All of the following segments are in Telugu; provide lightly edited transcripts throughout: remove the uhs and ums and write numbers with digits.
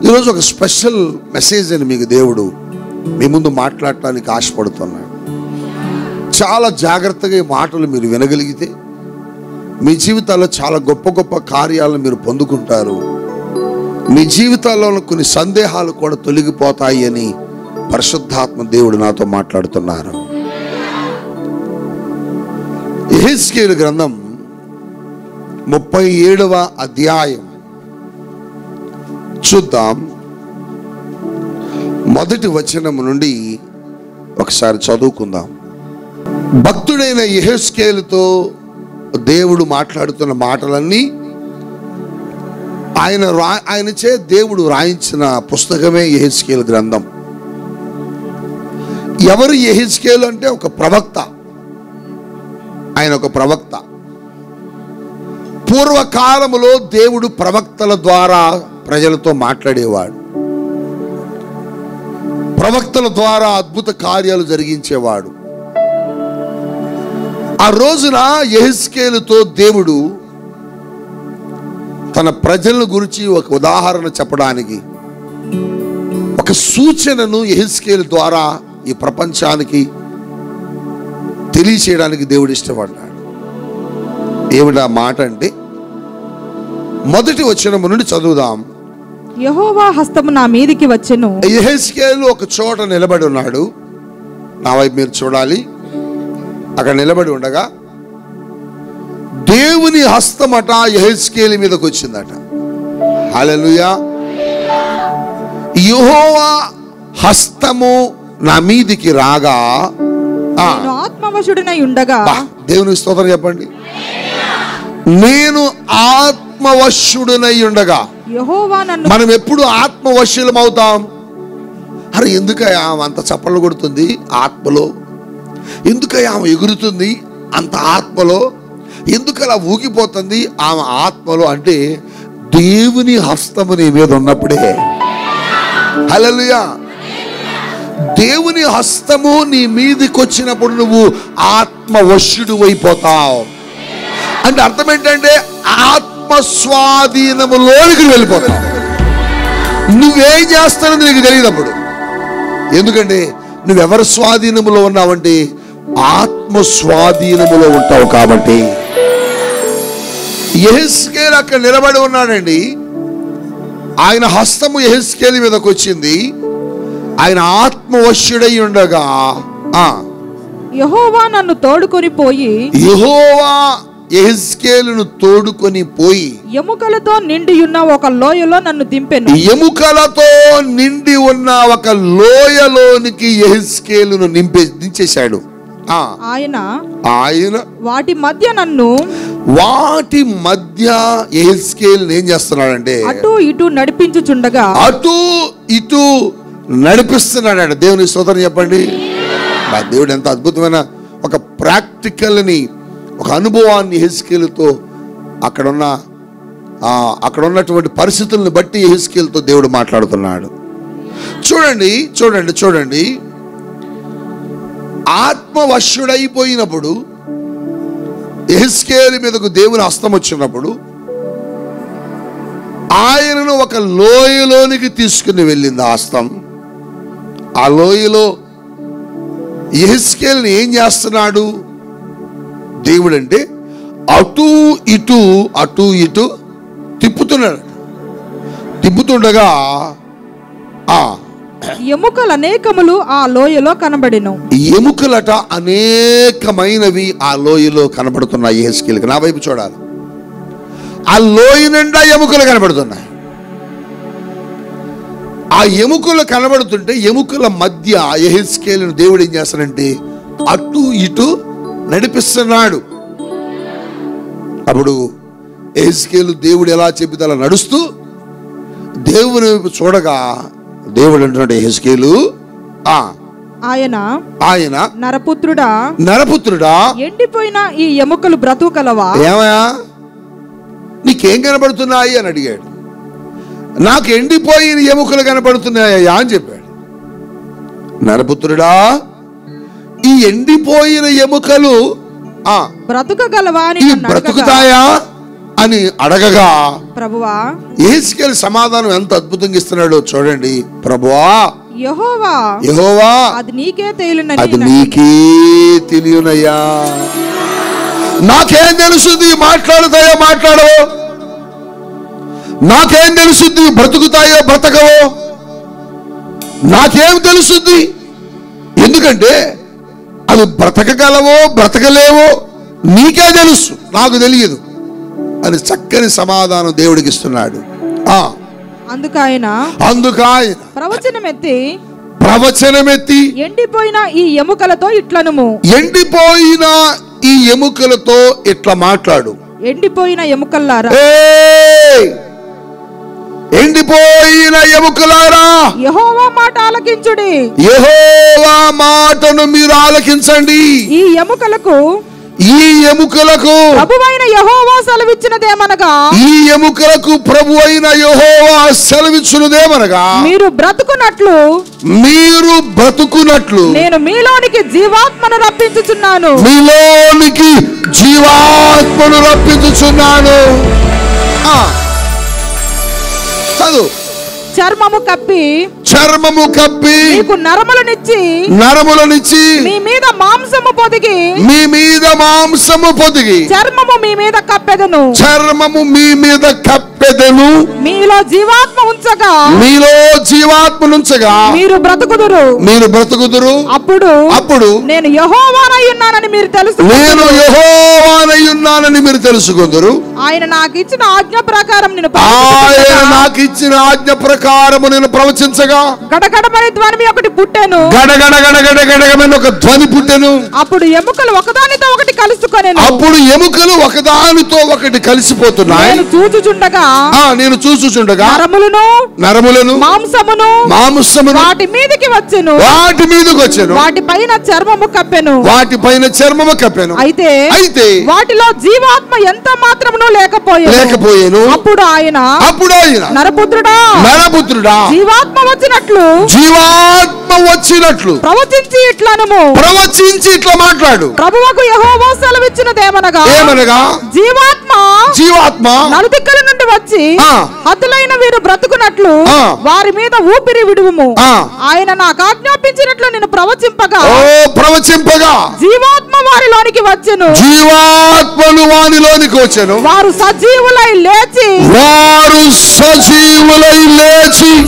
ఈరోజు ఒక స్పెషల్ మెసేజ్ అని మీకు దేవుడు మీ ముందు మాట్లాడటానికి ఆశపడుతున్నాడు. చాలా జాగ్రత్తగా ఈ మాటలు మీరు వినగలిగితే మీ జీవితాల్లో చాలా గొప్ప గొప్ప కార్యాలను మీరు పొందుకుంటారు. మీ జీవితాల్లో కొన్ని సందేహాలు కూడా తొలగిపోతాయి అని పరిశుద్ధాత్మ దేవుడు నాతో మాట్లాడుతున్నారు. యెహెజ్కేలు గ్రంథం 37వ అధ్యాయం చూద్దాం. మొదటి వచనం నుండి ఒకసారి చదువుకుందాం. భక్తుడైన యెహెజ్కేలుతో దేవుడు మాట్లాడుతున్న మాటలన్నీ ఆయనచే దేవుడు రాయించిన పుస్తకమే యెహెజ్కేలు గ్రంథం. ఎవరు యెహెజ్కేలు అంటే ఒక ప్రవక్త. ఆయన ఒక ప్రవక్త. పూర్వకాలములో దేవుడు ప్రవక్తల ద్వారా ప్రజలతో మాట్లాడేవాడు. ప్రవక్తల ద్వారా అద్భుత కార్యాలు జరిగించేవాడు. ఆ రోజున యెహెజ్కేలుతో దేవుడు తన ప్రజల గురించి ఒక ఉదాహరణ చెప్పడానికి, ఒక సూచనను యెహెజ్కేలు ద్వారా ఈ ప్రపంచానికి తెలియచేయడానికి దేవుడు ఇష్టపడ్డాడు. ఏమిటా మాట అంటే మొదటి వచనము నుండి చదువుదాం. యెహోవా హస్తము నా మీదికి వచ్చెను. యెహెజ్కేలు ఒక చోట నిలబడి ఉన్నాడు. నా వైపు మీరు చూడాలి. అక్కడ నిలబడి ఉండగా దేవుని హస్తమట యెహెజ్కేలు మీదకి వచ్చిందట. హల్లెలూయా. యెహోవా హస్తము నా మీదికి రాగా నేను ఆత్మవశుడనై ఉండగా, దేవునికి స్తోత్రం చెప్పండి. నేను ఆత్మవశుడనై ఉండగా. యెహోవా నన్ను. మనం ఎప్పుడు ఆత్మవశులం అవుతాం? అరే ఎందుకయ్యా ఆమె అంత చప్పట్లు కొడుతుంది ఆత్మలో? ఎందుకయ్యా ఆమె ఎగురుతుంది అంత ఆత్మలో? ఎందుకు అలా ఊగిపోతుంది ఆమె ఆత్మలో? అంటే దేవుని హస్తము నీ మీద ఉన్నప్పుడే. హల్లెలూయా. దేవుని హస్తము నీ మీదకి వచ్చినప్పుడు నువ్వు ఆత్మవశుడు అయిపోతావు. అంటే అర్థం ఏంటంటే ఆత్మ స్వాధీనములోనికి వెళ్ళిపోతావు. నువ్వేం చేస్తానో నీకు తెలియదప్పుడు. ఎందుకంటే నువ్వెవరి స్వాధీనములో ఉన్నావంటే ఆత్మ స్వాధీనములో ఉంటావు. కాబట్టి యెహెజ్కేలు అక్కడ నిలబడి ఉన్నాడండి. ఆయన హస్తము యెహెజ్కేలు మీదకి వచ్చింది. ఆయన ఆత్మవశుడై ఉండగా యెహోవా నన్ను తోడుకొని పోయి, యెహోవా యెహెజ్కేలును తోడుకొని పోయి ఎముకలతో నిండి ఉన్న ఒక లోయలో నన్ను దింపెను. ఎముకలతో నిండి ఉన్న ఒక లోయలోనికి యెహెజ్కేలును దించేశాడు. ఆయన వాటి మధ్య యెహెజ్కేలును ఏం చేస్తున్నాడంటే అటు ఇటు నడిపించుచుండగా, అటు ఇటు నడిపిస్తున్నాడు. దేవుని స్తోత్రం చెప్పండి. దేవుడు ఎంత అద్భుతమైన ఒక ప్రాక్టికల్ ని, ఒక అనుభవాన్ని యెహెజ్కేలుతో అక్కడ ఉన్నటువంటి పరిస్థితులను బట్టి యెహెజ్కేలుతో దేవుడు మాట్లాడుతున్నాడు. చూడండి చూడండి చూడండి. ఆత్మవశుడైపోయినప్పుడు యెహెజ్కేలు మీదకు దేవుని హస్తం వచ్చినప్పుడు ఆయనను ఒక లోయలోనికి తీసుకుని వెళ్ళింది ఆ హస్తం. ఆ లోయలో యెహెజ్కేలుని ఏం చేస్తున్నాడు దేవుడు అంటే అటు ఇటు తిప్పుతున్నాడు. తిప్పుతుండగా ఎముకలు అనేకములు ఆ లోయలో కనబడెను. ఎముకలట అనేకమైనవి ఆ లోయలో కనబడుతున్నాయి యెహెజ్కేలుకి. నా వైపు చూడాలి. ఆ లోయ నిండా ఎముకలు కనబడుతున్నాయి. ఆ ఎముకలు కనబడుతుంటే ఎముకల మధ్య యెహెజ్కేలును దేవుడు ఏం చేస్తాడంటే అటు ఇటు నడిపిస్తున్నాడు. అప్పుడు యెహెజ్కేలు దేవుడు ఎలా చెప్పితే అలా నడుస్తూ దేవుని వైపు చూడగా దేవుడు అంటున్నాడు, యెహెజ్కేలు ఆయన నరపుత్రుడా ఎండిపోయిన ఈ ఎముకలు బ్రతుకలవా? ఏమయ్యా నీకేం కనబడుతున్నాయి అని అడిగాడు. నాకు ఎండిపోయిన ఎముకలు కనబడుతున్నాయా అని చెప్పాడు. నరపుత్రుడా ఈ ఎండిపోయిన ఎముకలు బ్రతుకగలవా అని బ్రతుకుతాయా అని అడగగా ప్రభువా, యెహెజ్కేలు సమాధానం ఎంత అద్భుతంగా ఇస్తున్నాడో చూడండి. ప్రభువా, యెహోవా యెహోవా అది నీకే తేలునని అది నీకే తెలియనయ్యా. నాకేం తెలుసుది మాట్లాడతాయో మాట్లాడవో, నాకేం తెలుసుద్ది బ్రతుకుతాయో బ్రతకవో, నాకేం తెలుసుద్ది? ఎందుకంటే అవి బ్రతకగలవో బ్రతకలేవో నీకే తెలుసు, నాకు తెలియదు అని చక్కని సమాధానం దేవుడికి ఇస్తున్నాడు. అందుకాయన ప్రవచనమెత్తి ఎండిపోయిన ఈ ఎముకలతో ఇట్లనుము, ఎండిపోయిన ఈ ఎముకలతో ఇట్లా మాట్లాడు. ఎండిపోయిన ఎముకల్లారా, ఎండిపోయిన ఎముకలారా, యెహోవా మాట ఆలకించుడి. యెహోవా మాటను మీరు ఆలకించండి. ఈ ఎముకలకు ప్రభువైన యెహోవా సెలవిచ్చినదేమనగా, ఈ ఎముకలకు ప్రభువైన యెహోవా సెలవిచ్చినదేమనగా, మీరు బ్రతుకునట్లు నేను మీలోనికి జీవాత్మను రప్పించుచున్నాను. చదువు. చర్మము కప్పి మీకు నరములనిచ్చి మీ మీద మాంసము పొదిగి చర్మము మీ మీద కప్పెదను. మీలో జీవాత్మనుంచగా మీరు బ్రతుకుదురు. అప్పుడు నేను యెహోవానై మీరు తెలుసుకొందురు. ఆయన నాకు ఇచ్చిన ఆజ్ఞ ప్రకారం నేను ప్రవచించగా గడగడమని ధ్వని ఒకటి పుట్టెను. గడగడగడగడగడమని ఒక ధ్వని పుట్టెను. అప్పుడు ఎముకలు ఒకదానితో ఒకటి కలిసిపోతున్నాయి. నేను చూచుచుండగా నరములను మాంసమును వాటి మీదకి వచ్చెను. వాటి పైన చర్మము కప్పెను. అయితే వాటిలో జీవాత్మ ఎంత మాత్రమును లేకపోయేను. అప్పుడు ఆయన నరపుత్రుడా జీవాత్మ వచ్చినట్లు ప్రవచించి ఇట్లా మాట్లాడు. ప్రభువుకు యెహోవా సెలవిచ్చినదేమనగా, జీవాత్మ నలుదిక్కుల నుండి వచ్చి హతులైన వీరు బ్రతుకున్నట్లు వారి మీద ఊపిరి విడువుము. ఆయన నాకు ఆజ్ఞాపించినట్లు నేను ప్రవచింపగా జీవాత్మ వారిలోనికి వచ్చెను. వారు సజీవులై లేచి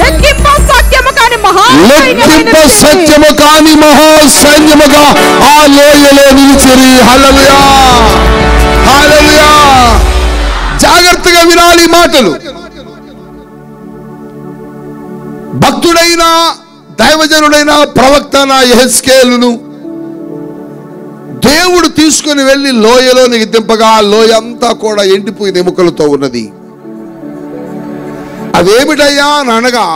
లెక్కింప సత్యము కాని మహాసైన్యముగా ఆ లోయలో నిలిచిరి. హల్లెలూయా, హల్లెలూయా. జాగ్రత్తగా వినాలి మాటలు. భక్తుడైన దైవజనుడైన ప్రవక్తన యెహెజ్కేలును దేవుడు తీసుకుని వెళ్ళి లోయలోనికి దింపగా లోయ అంతా కూడా ఎండిపోయిన ఎముకలతో ఉన్నది. అవేమిటయ్యా అని అనగా,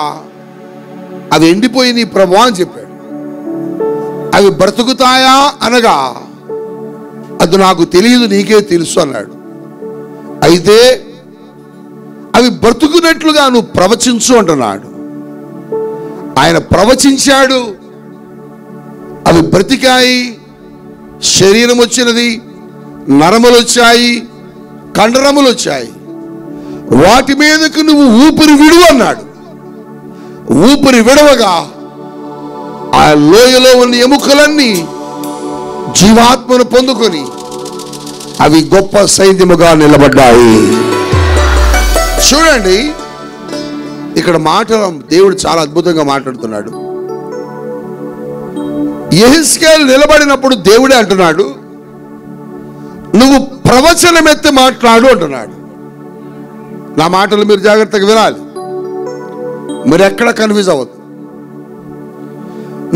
అవి ఎండిపోయినాయి ప్రభు అని చెప్పాడు. అవి బ్రతుకుతాయా అనగా, అది నాకు తెలియదు, నీకే తెలుసు అన్నాడు. అయితే అవి బ్రతుకున్నట్లుగా నువ్వు ప్రవచించు అంటున్నాడు. ఆయన ప్రవచించాడు, అవి బ్రతికాయి, శరీరం వచ్చినది, నరములు వచ్చాయి, కండరములు వచ్చాయి. వాటి మీదకు నువ్వు ఊపిరి విడువు అన్నాడు. ఊపిరి విడవగా ఆ లోయలో ఉన్న ఎముకలన్నీ జీవాత్మను పొందుకొని అవి గొప్ప సైన్యముగా నిలబడ్డాయి. చూడండి, ఇక్కడ మాటలు దేవుడు చాలా అద్భుతంగా మాట్లాడుతున్నాడు. యెహెజ్కేలు నిలబడినప్పుడు దేవుడే అంటున్నాడు, నువ్వు ప్రవచనమెత్తి మాట్లాడు అంటున్నాడు. నా మాటలు మీరు జాగ్రత్తగా వినాలి, మీరు ఎక్కడ కన్ఫ్యూజ్ అవ్వద్దు.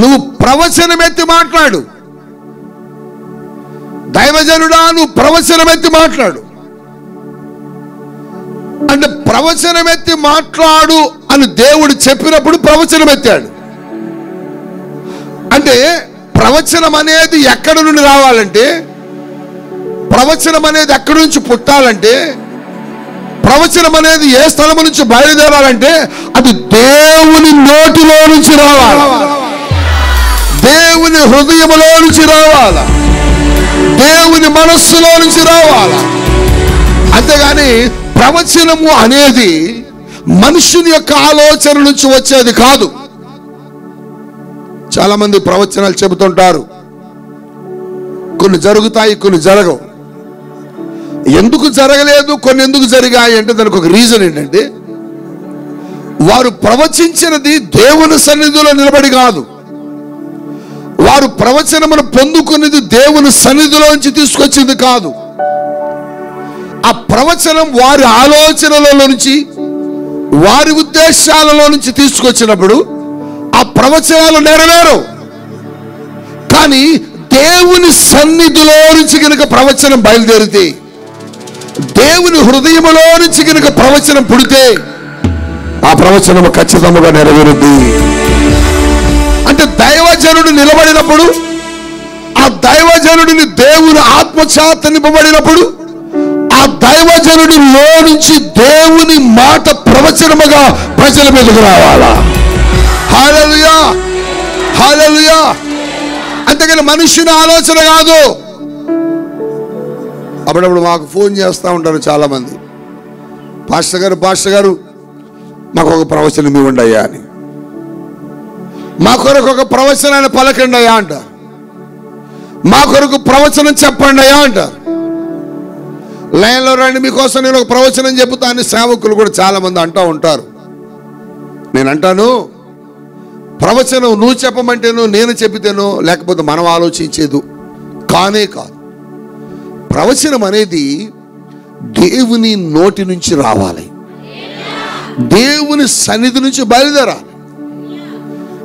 నువ్వు ప్రవచనమెత్తి మాట్లాడు. దైవజనుడా, నువ్వు ప్రవచనమెత్తి మాట్లాడు అంటే ప్రవచనమెత్తి మాట్లాడు అని దేవుడు చెప్పినప్పుడు ప్రవచనమెత్తాడు. అంటే ప్రవచనం అనేది ఎక్కడి నుండి రావాలంటే, ప్రవచనం అనేది ఎక్కడి నుంచి పుట్టాలంటే, ప్రవచనం అనేది ఏ స్థలం నుంచి బయలుదేరాలంటే అది దేవుని నోటిలో నుంచి రావాలి, దేవుని హృదయంలో నుంచి రావాలా, దేవుని మనస్సులో నుంచి రావాలా, అంతేగాని ప్రవచనము అనేది మనుషుని యొక్క ఆలోచన నుంచి వచ్చేది కాదు. చాలా మంది ప్రవచనాలు చెబుతుంటారు, కొన్ని జరుగుతాయి, కొన్ని జరగవు. ఎందుకు జరగలేదు, కొన్ని ఎందుకు జరిగాయి అంటే దానికి ఒక రీజన్ ఏంటంటే, వారు ప్రవచించినది దేవుని సన్నిధిలో నిలబడి కాదు. వారు ప్రవచనమును పొందుకున్నది దేవుని సన్నిధిలోంచి తీసుకొచ్చింది కాదు. ఆ ప్రవచనం వారి ఆలోచనలలో నుంచి, వారి ఉద్దేశాలలో నుంచి తీసుకొచ్చినప్పుడు ఆ ప్రవచనాలు నెరవేరు. కానీ దేవుని సన్నిధిలో నుంచి కనుక ప్రవచనం బయలుదేరితే, దేవుని హృదయములో నుంచి కనుక ప్రవచనం పుడితే ఆ ప్రవచనము ఖచ్చితంగా నెరవేరుద్ది. అంటే దైవజనుడు నిలబడినప్పుడు, ఆ దైవజనుడిని దేవుని ఆత్మచేత నింపబడినప్పుడు, ఆ దైవజనుడిలో నుంచి దేవుని మాట ప్రవచనముగా ప్రజల మీదకు రావాలా. హల్లెలూయా, హల్లెలూయా. అంతేగాని మనుషుని ఆలోచన కాదు. అప్పుడప్పుడు మాకు ఫోన్ చేస్తూ ఉంటారు చాలా మంది, పాస్టర్ గారు మాకు ఒక ప్రవచనం ఇవ్వండి అయ్యా అని, మా కొరకు ఒక ప్రవచనాన్ని పలకండి అయ్యా అంటారు, మా కొరకు ప్రవచనం చెప్పండి అయ్యా అంటారు. లైన్లో రండి, మీకోసం నేను ఒక ప్రవచనం చెబుతా అని సేవకులు కూడా చాలా మంది అంటూ ఉంటారు. నేను అంటాను, ప్రవచనం నువ్వు చెప్పమంటేనో నేను చెప్పితేనో, లేకపోతే మనం ఆలోచించేదు కానే కాదు. ప్రవచనం అనేది దేవుని నోటి నుంచి రావాలి, దేవుని సన్నిధి నుంచి బయలుదేరాలి.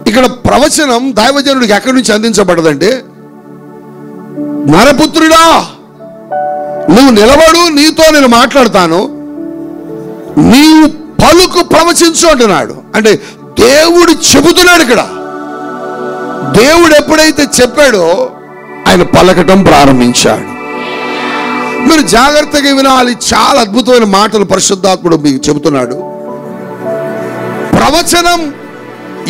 ఇక్కడ ప్రవచనం దైవజనుడికి ఎక్కడి నుంచి అందించబడదంటే, నరపుత్రుడా నువ్వు నిలబడు, నీతో నేను మాట్లాడతాను, నీవు పలుకు ప్రవచించు అంటున్నాడు. అంటే దేవుడు చెబుతున్నాడు. ఇక్కడ దేవుడు ఎప్పుడైతే చెప్పాడో ఆయన పలకటం ప్రారంభించాడు. మీరు జాగ్రత్తగా వినాలి, చాలా అద్భుతమైన మాటలు పరిశుద్ధాత్ముడు మీకు చెబుతున్నాడు. ప్రవచనం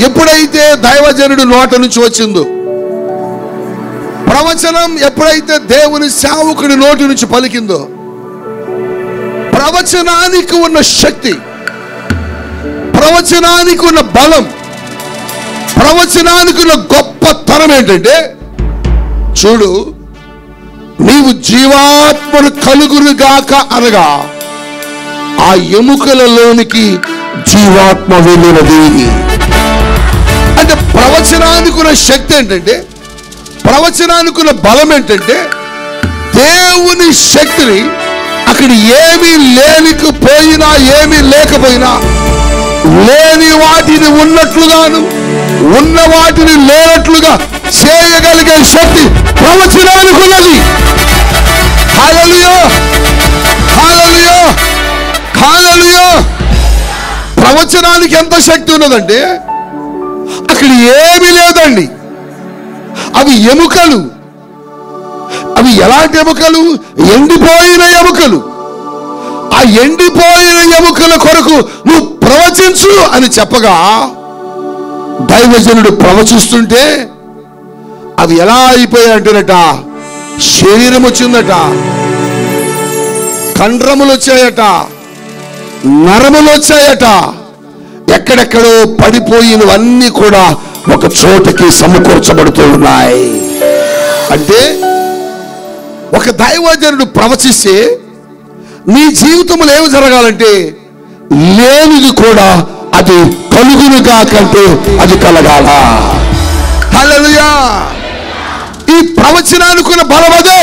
ఎప్పుడైతే దైవజనుడు నోట నుంచి వచ్చిందో, ప్రవచనం ఎప్పుడైతే దేవుని సేవకుడి నోటి నుంచి పలికిందో, ప్రవచనానికి ఉన్న శక్తి, ప్రవచనానికి ఉన్న బలం, ప్రవచనానికి ఉన్న గొప్పతనం ఏంటంటే, చూడు, నీవు జీవాత్మను కలుగునుగాక అనగా ఆ ఎముకలలోనికి జీవాత్మ వెళ్ళినది. అంటే ప్రవచనానికి ఉన్న శక్తి ఏంటంటే, ప్రవచనానికి ఉన్న బలం ఏంటంటే, దేవుని శక్తిని అక్కడ ఏమీ లేకపోయినా, ఏమీ లేకపోయినా, లేని వాటిని ఉన్నట్లుగాను, ఉన్న వాటిని లేనట్లుగా చేయగలిగే శక్తి ప్రవచనానికి ఉన్నది. హల్లెలూయా, హల్లెలూయా, హల్లెలూయా. ప్రవచనానికి ఎంత శక్తి ఉన్నదంటే, అక్కడ ఏమీ లేదండి. అవి ఎముకలు. అవి ఎలాంటి ఎముకలు? ఎండిపోయిన ఎముకలు. ఆ ఎండిపోయిన ఎముకల కొరకు నువ్వు ప్రవచించు అని చెప్పగా, దైవజనుడు ప్రవచిస్తుంటే అవి ఎలా అయిపోయాయంటేనట, శరీరం వచ్చిందట, కండ్రములు వచ్చాయట, నరములు వచ్చాయట, ఎక్కడెక్కడో పడిపోయినవన్నీ కూడా ఒక చోటకి సమకూర్చబడుతూ ఉన్నాయి. అంటే ఒక దైవజనుడు ప్రవచిస్తే నీ జీవితంలో ఏమి జరగాలంటే, లేనిది కూడా అది కలుగునుగా కంటే అది కలగాల. హల్లెలూయా. ఈ ప్రవచనానికి ఉన్న బలం అదే,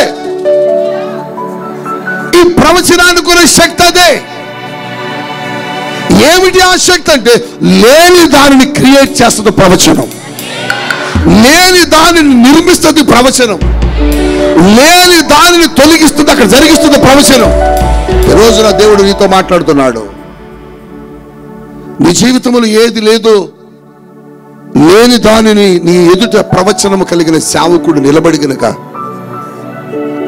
ఈ ప్రవచనానికి ఉన్న శక్తి అదే. ఏమిటి ఆ శక్తి అంటే, లేని దానిని క్రియేట్ చేస్తుంది ప్రవచనం, లేని దానిని నిర్మిస్తుంది ప్రవచనం, లేని దానిని తొలగిస్తుంది, అక్కడ జరిగిస్తుంది ప్రవచనం. ఈ రోజున దేవుడు నీతో మాట్లాడుతున్నాడు. నీ జీవితంలో ఏది లేదో, లేని దానిని నీ ఎదుట ప్రవచనము కలిగిన సేవకుడు నిలబడి గనుక,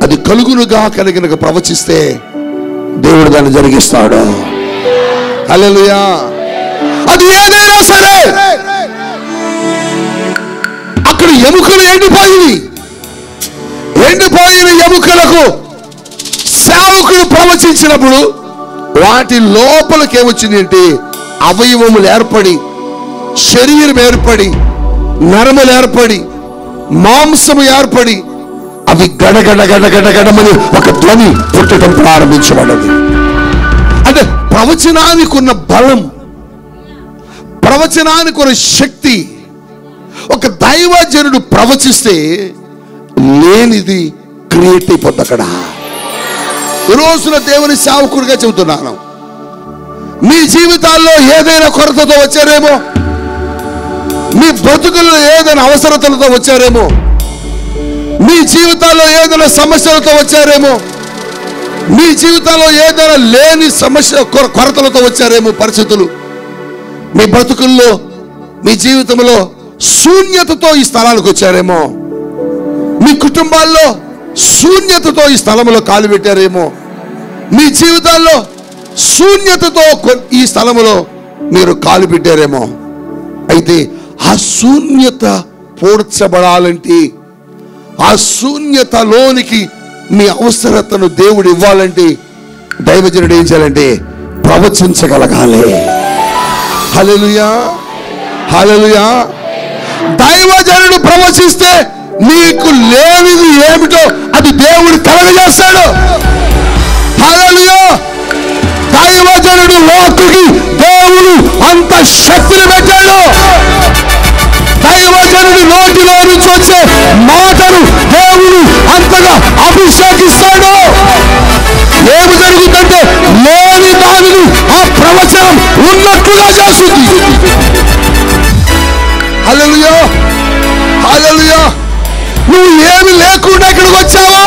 అది కలుగునుగా కలిగినక ప్రవచిస్తే దేవుడు దాన్ని జరిగిస్తాడు. హల్లెలూయా. అది ఏదైనా సరే, అక్కడ ఎముకలు ఎండిపోయిన ఎముకలకు సేవకుడు ప్రవచించినప్పుడు వాటి లోపలికి ఏమొచ్చింది అంటే అవయవములు ఏర్పడి, శరీరం ఏర్పడి, నరములు ఏర్పడి, మాంసము ఏర్పడి, అవి గడగడ గడగడ గడమని ఒక ధ్వని పుట్టడం ప్రారంభించబడ్డది. అంటే ప్రవచనానికి ఉన్న బలం, ప్రవచనానికి ఉన్న శక్తి. ఒక దైవజనుడు ప్రవచిస్తే లేనిది క్రియేట్ అయిపోద్ది అక్కడ. ఈ రోజున దేవుని సేవకుడిగా చెబుతున్నాను, మీ జీవితాల్లో ఏదైనా కొరతతో వచ్చారేమో, మీ బ్రతుకుల్లో ఏదైనా అవసరతలతో వచ్చారేమో, మీ జీవితాల్లో ఏదైనా సమస్యలతో వచ్చారేమో, మీ జీవితాల్లో ఏదైనా లేని సమస్య కొరతలతో వచ్చారేమో పరిస్థితులు. మీ బ్రతుకుల్లో, మీ జీవితంలో శూన్యతతో ఈ స్థలానికి వచ్చారేమో, మీ కుటుంబాల్లో శూన్యతతో ఈ స్థలంలో కాలు పెట్టారేమో, మీ జీవితాల్లో శూన్యతతో ఈ స్థలంలో మీరు కాలు పెట్టారేమో. అయితే ఆ శూన్యత పూడ్చబడాలంటే, ఆ శూన్యతలోనికి మీ అవసరతను దేవుడు ఇవ్వాలంటే దైవజనుడు ఏం చేయాలంటే ప్రవచించగలగాలి. హల్లెలూయా, హల్లెలూయా. దైవజనుడు ప్రవచిస్తే నీకు లేనిది ఏమిటో అది దేవుడు కలగజేస్తాడు. హల్లెలూయా. దైవజనుడు వాక్కుకి దేవుడు అంత శక్తిని పెట్టాడు. దైవజనుడి నోటిలో నుంచి వచ్చే మాటను దేవుడు అంతగా అభిషేకిస్తాడు. ఏమి జరుగుతుందంటే లేని దానిని ఆ ప్రవచనం ఉన్నట్లుగా చేస్తుంది. హల్లెలూయా, హల్లెలూయా. నువ్వు ఏమి లేకుండా ఇక్కడికి వచ్చావో,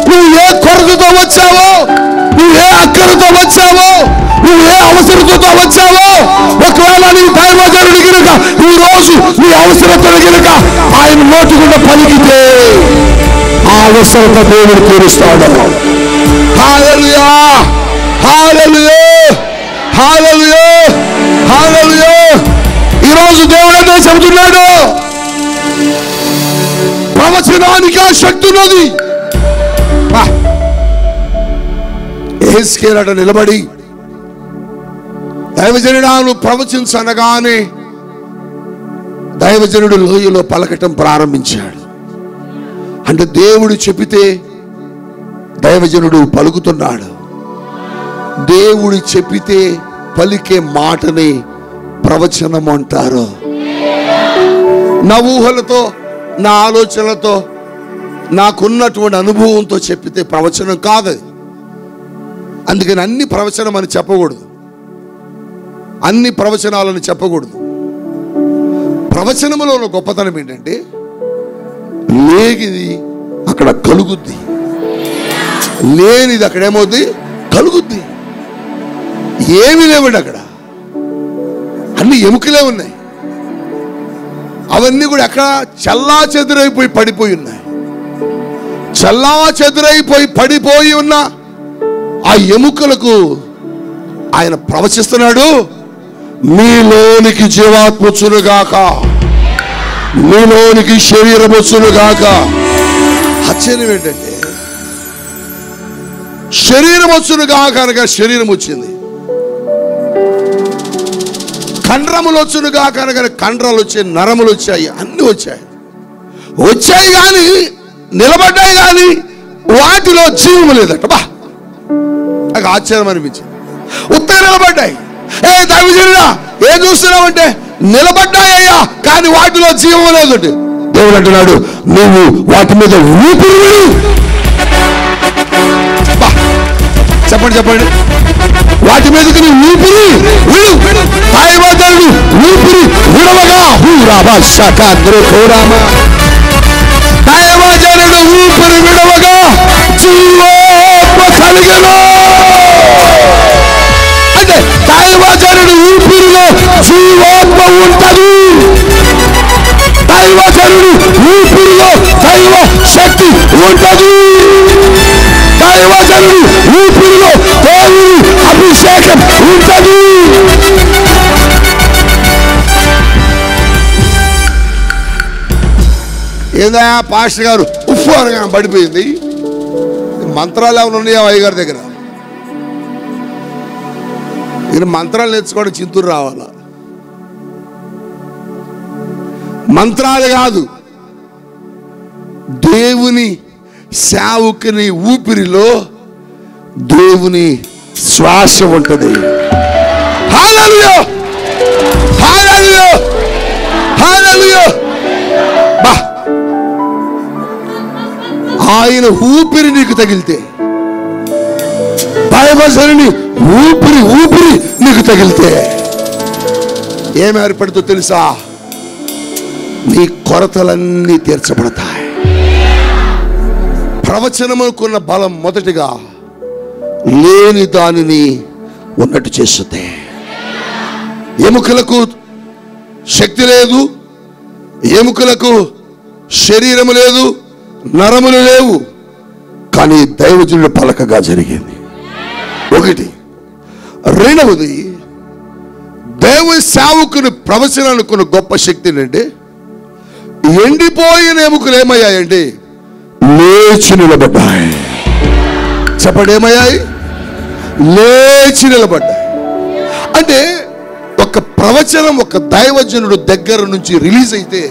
నువ్వు ఏ కొరతతో వచ్చావో, నువ్వు ఏ అక్కరతో వచ్చావో, నువ్వు ఏ అవసరతతో వచ్చావో, ఒకవేళ నీ దైవజనుడి కనుక ఈ రోజు నీ అవసరతను కనుక ఆయన నోటి గుండా పలికితే ఆ అవసరత దేవుడు తీరుస్తాడు. హల్లెలూయా, హల్లెలూయా, హల్లెలూయా, హల్లెలూయా. ఈరోజు దేవుడు అదే చెబుతున్నాడు, ప్రవచనానికి ఆ శక్తి ఉన్నది. యెహెజ్కేలు నిలబడి దైవజనుడు ప్రవచించనగానే దైవజనుడు లోయలో పలకటం ప్రారంభించాడు. అంటే దేవుడు చెప్పితే దైవజనుడు పలుకుతున్నాడు. దేవుడు చెప్పితే పలికే మాటని ప్రవచనం అంటారు. నా ఊహలతో, నా ఆలోచనలతో, నాకున్నటువంటి అనుభవంతో చెప్పితే ప్రవచనం కాదు. అందుకని అన్ని ప్రవచనం అని చెప్పకూడదు, అన్ని ప్రవచనాలను చెప్పకూడదు. ప్రవచనములో ఉన్న గొప్పతనం ఏంటంటే లేనిది అక్కడ కలుగుద్ది, లేనిది అక్కడ ఏమవుద్ది కలుగుద్ది. ఏమీ లేవండి అక్కడ, అన్ని ఎముకలే ఉన్నాయి. అవన్నీ కూడా ఎక్కడ చల్లా చెదురైపోయి పడిపోయి ఉన్నాయి. చల్లా చెదురైపోయి పడిపోయి ఉన్న ఆ ఎముకలకు ఆయన ప్రవచిస్తున్నాడు, మీలోనికి జీవాత్మ వచ్చునుగాక, మీలోనికి శరీరం వచ్చునుగాక. ఆశ్చర్యం ఏంటంటే శరీరం వచ్చునుగాక అనగా శరీరం వచ్చింది, కండరములు వచ్చునుగాక అనగా కండరాలు వచ్చాయి, నరములు వచ్చాయి, అన్ని వచ్చాయి. వచ్చాయి కానీ నిలబడ్డాయి కానీ వాటిలో జీవము లేదట. బా, నాకు ఆశ్చర్యం అనిపించింది. ఉత్తగా నిలబడ్డాయి. ఏ దైవజనుడా ఏం చూస్తున్నావంటే నిలబడ్డాయ్యా కానీ వాటిలో జీవం లేదు. దేవుడు అంటున్నాడు, నువ్వు వాటి మీద ఊపిరి విడు. చెప్పండి చెప్పండి, వాటి మీదకి నువ్వు ఊపిరి విడు. దైవజనుడు ఊపిరి విడవగా దైవజనుడు ఊపిరి విడవగా జీవాత్మ కలిగెను. అంటే దైవజనుడు ఊపిరిలో జీవాత్మ ఉంటది. దైవజనుడు ఊపిరిలో దైవ శక్తి ఉంటది. దైవజనుడు ఊపిరిలో దేవుని అభిషేకం ఉంటది. ఏందా పాస్టర్ గారు ఉప్పు అనగా పడిపోయింది, మంత్రాలు ఏమైనా ఉన్నాయా అయ్యగారి దగ్గర? ఈయన మంత్రాలు నేర్చుకోవడం చింతూరు రావాలా? మంత్రాలు కాదు, దేవుని సేవకుని ఊపిరిలో దేవుని శ్వాస ఉంటుంది. హల్లెలూయా, హల్లెలూయా, హల్లెలూయా. బా, ఆయన ఊపిరి నీకు తగిలితే, దైవజనుని ఊపిరి నీకు తగిలితే ఏం ఏర్పడుతుందో తెలుసా? నీ కొరతలన్నీ తీర్చబడతాయి. ప్రవచనముకున్న బలం మొదటిగా లేని దానిని ఉన్నట్టు చేస్తుంది. ఎముకలకు శక్తి లేదు, ఎముకలకు శరీరము లేదు, నరములు లేవు, కానీ దైవజనుడు పలకగా జరిగింది. ఒకటి. రెండవది, దేవుని సేవకుని ప్రవచనానికి గొప్ప శక్తి ఏంటంటే, ఎండిపోయిన ఎముకలు ఏమయ్యాయండి? లేచి నిలబడ్డాయి. చెప్పండి, ఏమయ్యాయి? లేచి నిలబడ్డాయి. అంటే ఒక ప్రవచనం ఒక దైవజనుడు దగ్గర నుంచి రిలీజ్ అయితే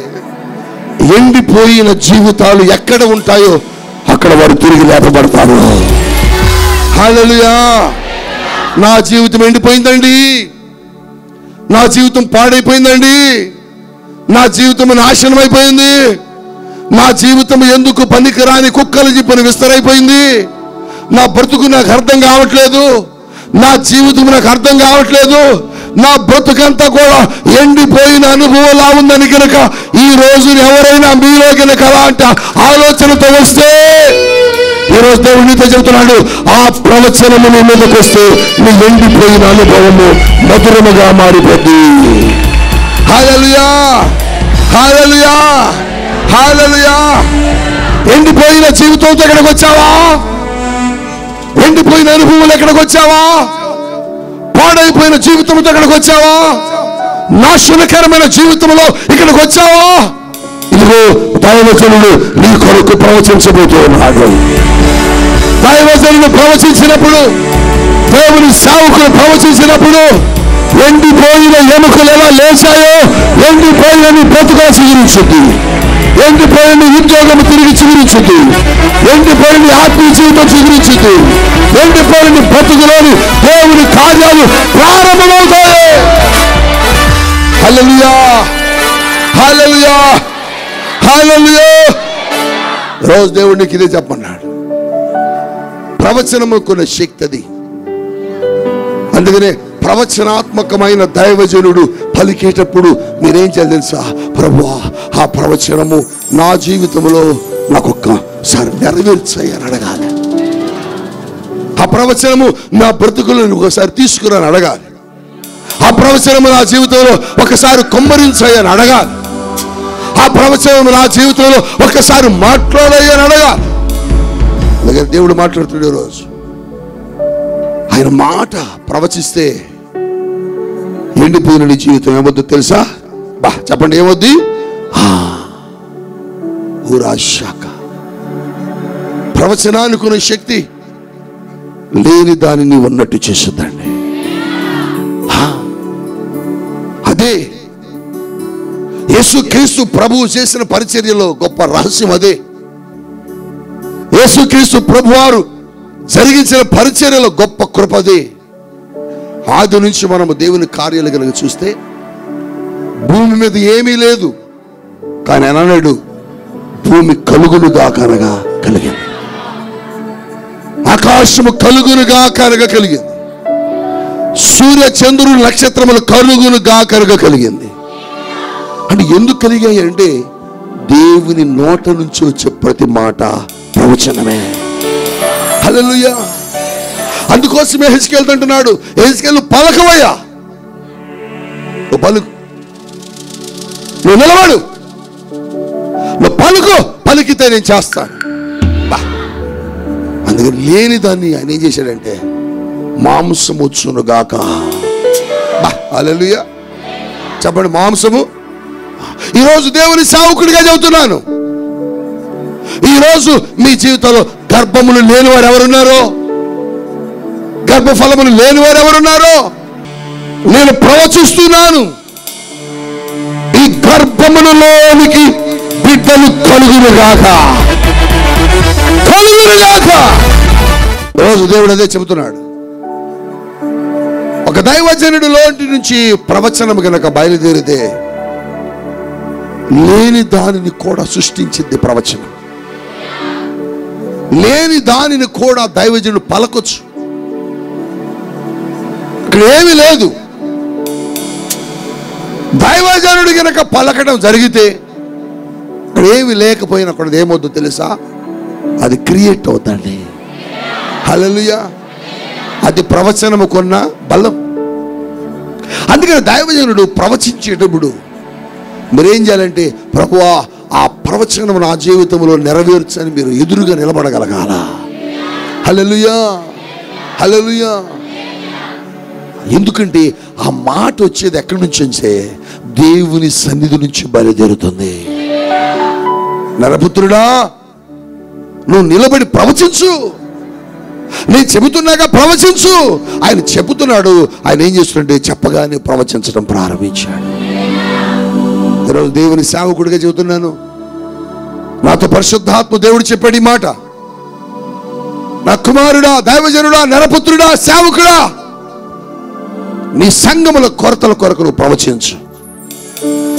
ఎండిపోయిన జీవితాలు ఎక్కడ ఉంటాయో అక్కడ వారు తిరిగి లేపబడతారు. హల్లెలూయా. నా జీవితం ఎండిపోయిందండి, నా జీవితం పాడైపోయిందండి, నా జీవితం నాశనం అయిపోయింది, నా జీవితం ఎందుకు పనికిరాని కుక్కలు చెప్పని విస్తరైపోయింది, నా బ్రతుకు నాకు అర్థం కావట్లేదు, నా జీవితం నాకు అర్థం కావట్లేదు, నా బ్రతుకంతా కూడా ఎండిపోయిన అనుభవంలా ఉందని కనుక ఈ రోజు ఎవరైనా మీలో కనుక అలాంటి ఆలోచనతో వస్తే ఈరోజు దేవుడు నీతో చెబుతున్నాడు, ఆ ప్రవచనము నీ మీదకి వస్తే నీ ఎండిపోయిన అనుభవము మధురముగా మారిపోద్ది. హల్లెలూయా, హల్లెలూయా, హల్లెలూయా. ఎండిపోయిన జీవితంతో ఎక్కడికి వచ్చావా? ఎండిపోయిన అనుభవాలు ఎక్కడికి వచ్చావా? పాడైపోయిన జీవితంతో ఎక్కడికి వచ్చావా? నాశనకరమైన జీవితంలో ఇక్కడికి వచ్చావా? ఇదిగో దైవజనుడు నీ కొరకు ప్రవచించబోతున్నాడు. దైవజనుడు ప్రవచించినప్పుడు, దేవుని సేవకులు ప్రవచించినప్పుడు ఎండిపోయిన ఎముకలు ఎలా లేచాయో ఎండిపోయిన నీ బ్రతుకు చిగురించుద్ది, ఎండిపోయిన ఉద్యోగం తిరిగి చిగురించుద్ది, ఎండిపోయిన ఆత్మీయ జీవితం చిగురించుద్ది, ఎండిపోయిన బ్రతుకులోని దేవుని కార్యాలు ప్రారంభమవుతాయి. హల్లెలూయా, హల్లెలూయా, హల్లెలూయా. రోజు దేవుడికి ఇదే చెప్పన్నాడు, ప్రవచనముకున్న శక్తి అది. అందుకనే ప్రవచనాత్మకమైన దైవజనుడు పలికేటప్పుడు మీరేం చేయాలి తెలుసా? ప్రభువా, ఆ ప్రవచనము నా జీవితంలో నాకు ఒక్కసారి నెరవేర్చాయని అడగాలి. ఆ ప్రవచనము నా బ్రతుకులను ఒకసారి తీసుకురాని అడగాలి. ఆ ప్రవచనము నా జీవితంలో ఒకసారి కొమ్మరించాయని అడగాలి. ఆ ప్రవచనము నా జీవితంలో ఒకసారి మాట్లాడాయని అడగాలి. అలాగే దేవుడు మాట్లాడుతున్న రోజు ఆయన మాట ప్రవచిస్తే ఎండిపోయిన నీ జీవితం ఏమొద్దు తెలుసా? బా, చెప్పండి, ఏమొద్ది? ఊరాశాఖ. ప్రవచనానుకునే శక్తి లేని దానిని ఉన్నట్టు చేస్తుందండి. అదే యేసుక్రీస్తు ప్రభువు చేసిన పరిచర్యలో గొప్ప రహస్యం. అదే యేసుక్రీస్తు ప్రభువారు జరిగించిన పరిచర్యలో గొప్ప కృపదే. ఆది నుంచి మనము దేవుని కార్యాలు కనుక చూస్తే భూమి మీద ఏమీ లేదు, కానీ అన్నాడు భూమి కలుగునుగా కనగా కలిగింది, ఆకాశము కలుగునుగా కనగా కలిగింది, సూర్య చంద్రుడు నక్షత్రములు కలుగునుగా కనగా కలిగింది. అంటే ఎందుకు కలిగాయి అంటే దేవుని నోట నుంచి వచ్చే ప్రతి మాట ప్రవచనమే. హల్లెలూయా. అందుకోసమే హెజ్కేలు అంటున్నాడు, హెజ్కేలు పలకవయ్యా, నువ్వు పలుకు, నువ్వు నిలబడు, నువ్వు పలుకు, పలికితే నేను చేస్తాను. అందుకని లేని దాన్ని ఆయన ఏం చేశాడంటే మాంసం వచ్చును గాక. హల్లెలూయా. చెప్పండి, మాంసము. ఈరోజు దేవుని సేవకుడిగా చెబుతున్నాను, ఈరోజు మీ జీవితంలో గర్భములు లేనివారు ఎవరున్నారో, గర్భఫలములు లేనివారు ఎవరున్నారో నేను ప్రవచిస్తున్నాను. ఈ గర్భములలోనికి బిడ్డలు కలుగునుగాక, కలుగునుగాక. రోజు దేవుడు అదే చెబుతున్నాడు. ఒక దైవజనుడిలోంటి నుంచి ప్రవచనం గనక బయలుదేరితే లేని దానిని కూడా సృష్టించింది ప్రవచనం. లేని దానిని కూడా దైవజనుడు పలకొచ్చు. ఇక్కడ ఏమీ లేదు. దైవజనుడు గనక పలకడం జరిగితే ఇక్కడ ఏమి లేకపోయినా అక్కడ ఏమవుతుందో తెలుసా? అది క్రియేట్ అవుతుంది. హల్లెలూయా. అది ప్రవచనము కొన్న బలం. అందుకని దైవజనుడు ప్రవచించేటప్పుడు మీరేం చేయాలంటే, ప్రభువా ఆ ప్రవచనం నా జీవితంలో నెరవేర్చని మీరు ఎదురుగా నిలబడగలగాల. హల్లెలూయా, హల్లెలూయా. ఎందుకంటే ఆ మాట వచ్చేది ఎక్కడి నుంచి అంటే దేవుని సన్నిధి నుంచి బయలుదేరుతుంది. నరపుత్రుడా, నువ్వు నిలబడి ప్రవచించు, నేను చెబుతున్నాగా ప్రవచించు. ఆయన చెబుతున్నాడు. ఆయన ఏం చేస్తుంటే చెప్పగానే ప్రవచించడం ప్రారంభించాడు. ఈరోజు దేవుని సేవకుడిగా చెబుతున్నాను. నాతో పరిశుద్ధాత్మ దేవుడు చెప్పాడు ఈ మాట. నా కుమారుడా, దైవజనుడా, నరపుత్రుడా, సేవకుడా, నీ సంఘముల కొరతల కొరకు నువ్వు ప్రవచించు.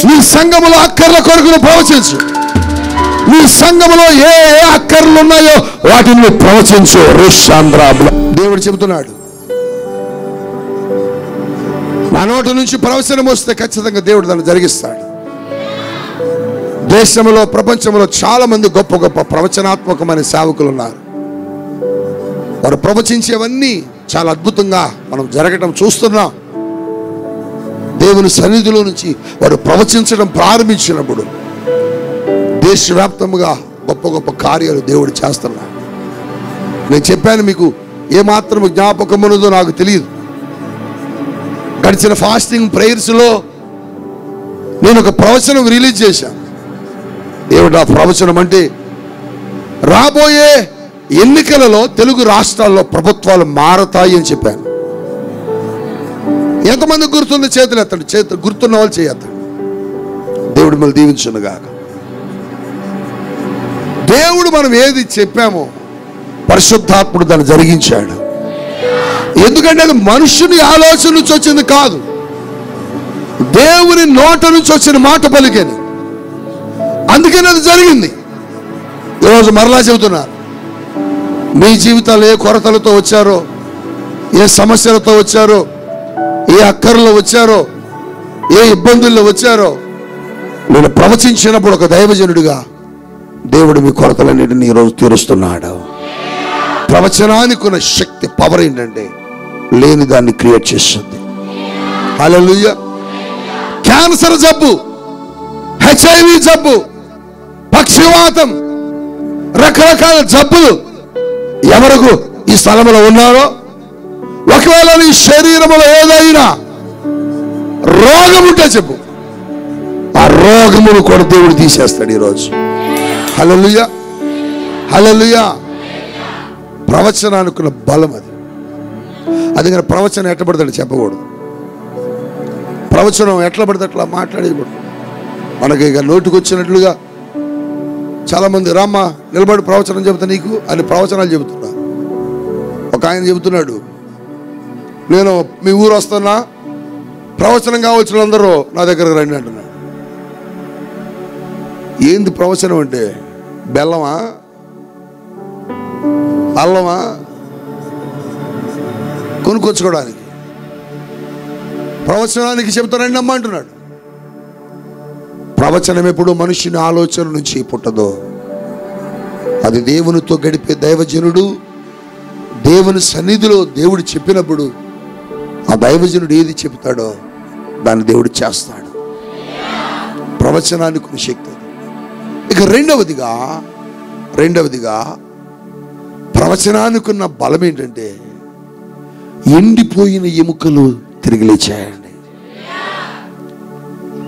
నీ సంఘముల అక్కర్ల కొరకు నువ్వు ప్రవచించు. నీ సంఘములో ఏ అక్కర్లు ఉన్నాయో వాటిని నువ్వు ప్రవచించు. దేవుడు చెబుతున్నాడు. నా నోటి నుంచి ప్రవచనం వస్తే ఖచ్చితంగా దేవుడు దాన్ని జరిగిస్తాడు. దేశంలో, ప్రపంచంలో చాలా మంది గొప్ప గొప్ప ప్రవచనాత్మకమైన సేవకులు ఉన్నారు. వారు ప్రవచించేవన్నీ చాలా అద్భుతంగా మనం జరగటం చూస్తున్నాం. దేవుని సన్నిధిలో నుంచి వారు ప్రవచించడం ప్రారంభించినప్పుడు దేశవ్యాప్తంగా గొప్ప గొప్ప కార్యాలు దేవుడు చేస్తున్నాడు. నేను చెప్పాను మీకు, ఏమాత్రం జ్ఞాపకం ఉన్నదో నాకు తెలియదు. గడిచిన ఫాస్టింగ్ ప్రేయర్స్లో నేను ఒక ప్రవచనం రిలీజ్ చేశాను. ఏమిటి ఆ ప్రవచనం అంటే, రాబోయే ఎన్నికలలో తెలుగు రాష్ట్రాల్లో ప్రభుత్వాలు మారతాయి అని చెప్పాను. ఎంతమంది గుర్తుంది? చేతులు ఎత్తండి. చేతులు గుర్తున్న వాళ్ళు చేయొద్దండి. దేవుడు మళ్ళీ దీవించునుగాక. దేవుడు మనం ఏది చెప్పామో పరిశుద్ధాత్ముడు దాన్ని జరిగించాడు. ఎందుకంటే అది మనుషుని ఆలోచన నుంచి వచ్చింది కాదు, దేవుని నోట నుంచి వచ్చిన మాట పలికేది. అందుకని అది జరిగింది. ఈరోజు మరలా చెబుతున్నారు, మీ జీవితాలు ఏ కొరతలతో వచ్చారో, ఏ సమస్యలతో వచ్చారో, ఏ అక్కర్లో వచ్చారో, ఏ ఇబ్బందుల్లో వచ్చారో, నేను ప్రవచించినప్పుడు ఒక దైవజనుడిగా దేవుడు మీ కొరతలన్నిటిని ఈరోజు తీరుస్తున్నాడు. ప్రవచనానికి ఉన్న శక్తి, పవర్ ఏంటంటే లేని దాన్ని క్రియేట్ చేస్తుంది. హల్లెలూయా. క్యాన్సర్ జబ్బు, హెచ్ఐవి జబ్బు, పక్షవాతం, రకరకాల జబ్బులు ఎవరికి ఈ స్థలంలో ఉన్నారో, ఒకవేళ నీ శరీరంలో ఏదైనా రోగం ఉంటే చెప్పు, ఆ రోగమును కూడా దేవుడు తీసేస్తాడు ఈరోజు. హల్లెలూయా, హల్లెలూయా. ప్రవచనానికి బలం అది. అందుకని ప్రవచనం ఎట్లా పడతాడు చెప్పకూడదు. ప్రవచనం ఎట్లా పడితే అట్లా మాట్లాడేయకూడదు. మనకి ఇక నోటికి వచ్చినట్లుగా చాలామంది, రామ్మ నిలబడి ప్రవచనం చెబుతా నీకు అని ప్రవచనాలు చెబుతున్నారు. ఒక ఆయన చెబుతున్నాడు, నేను మీ ఊరు వస్తున్నా, ప్రవచనం కావాల్సిన అందరూ నా దగ్గరకు రండి అంటున్నాడు. ఏంది ప్రవచనం అంటే? బెల్లమా, అల్లమా కొనుక్కొచ్చుకోవడానికి? ప్రవచనానికి చెబుతారండి అమ్మ అంటున్నాడు. ప్రవచనం ఎప్పుడు మనుషుని ఆలోచన నుంచి పుట్టదో, అది దేవునితో గడిపే దైవజనుడు దేవుని సన్నిధిలో దేవుడు చెప్పినప్పుడు ఆ దైవజనుడు ఏది చెబుతాడో దాన్ని దేవుడు చేస్తాడు. ప్రవచనానికి ఉన్న శక్తి. ఇక రెండవదిగా ప్రవచనానికి ఉన్న బలం ఏంటంటే ఎండిపోయిన ఎముకలు తిరిగి లేచాయండి.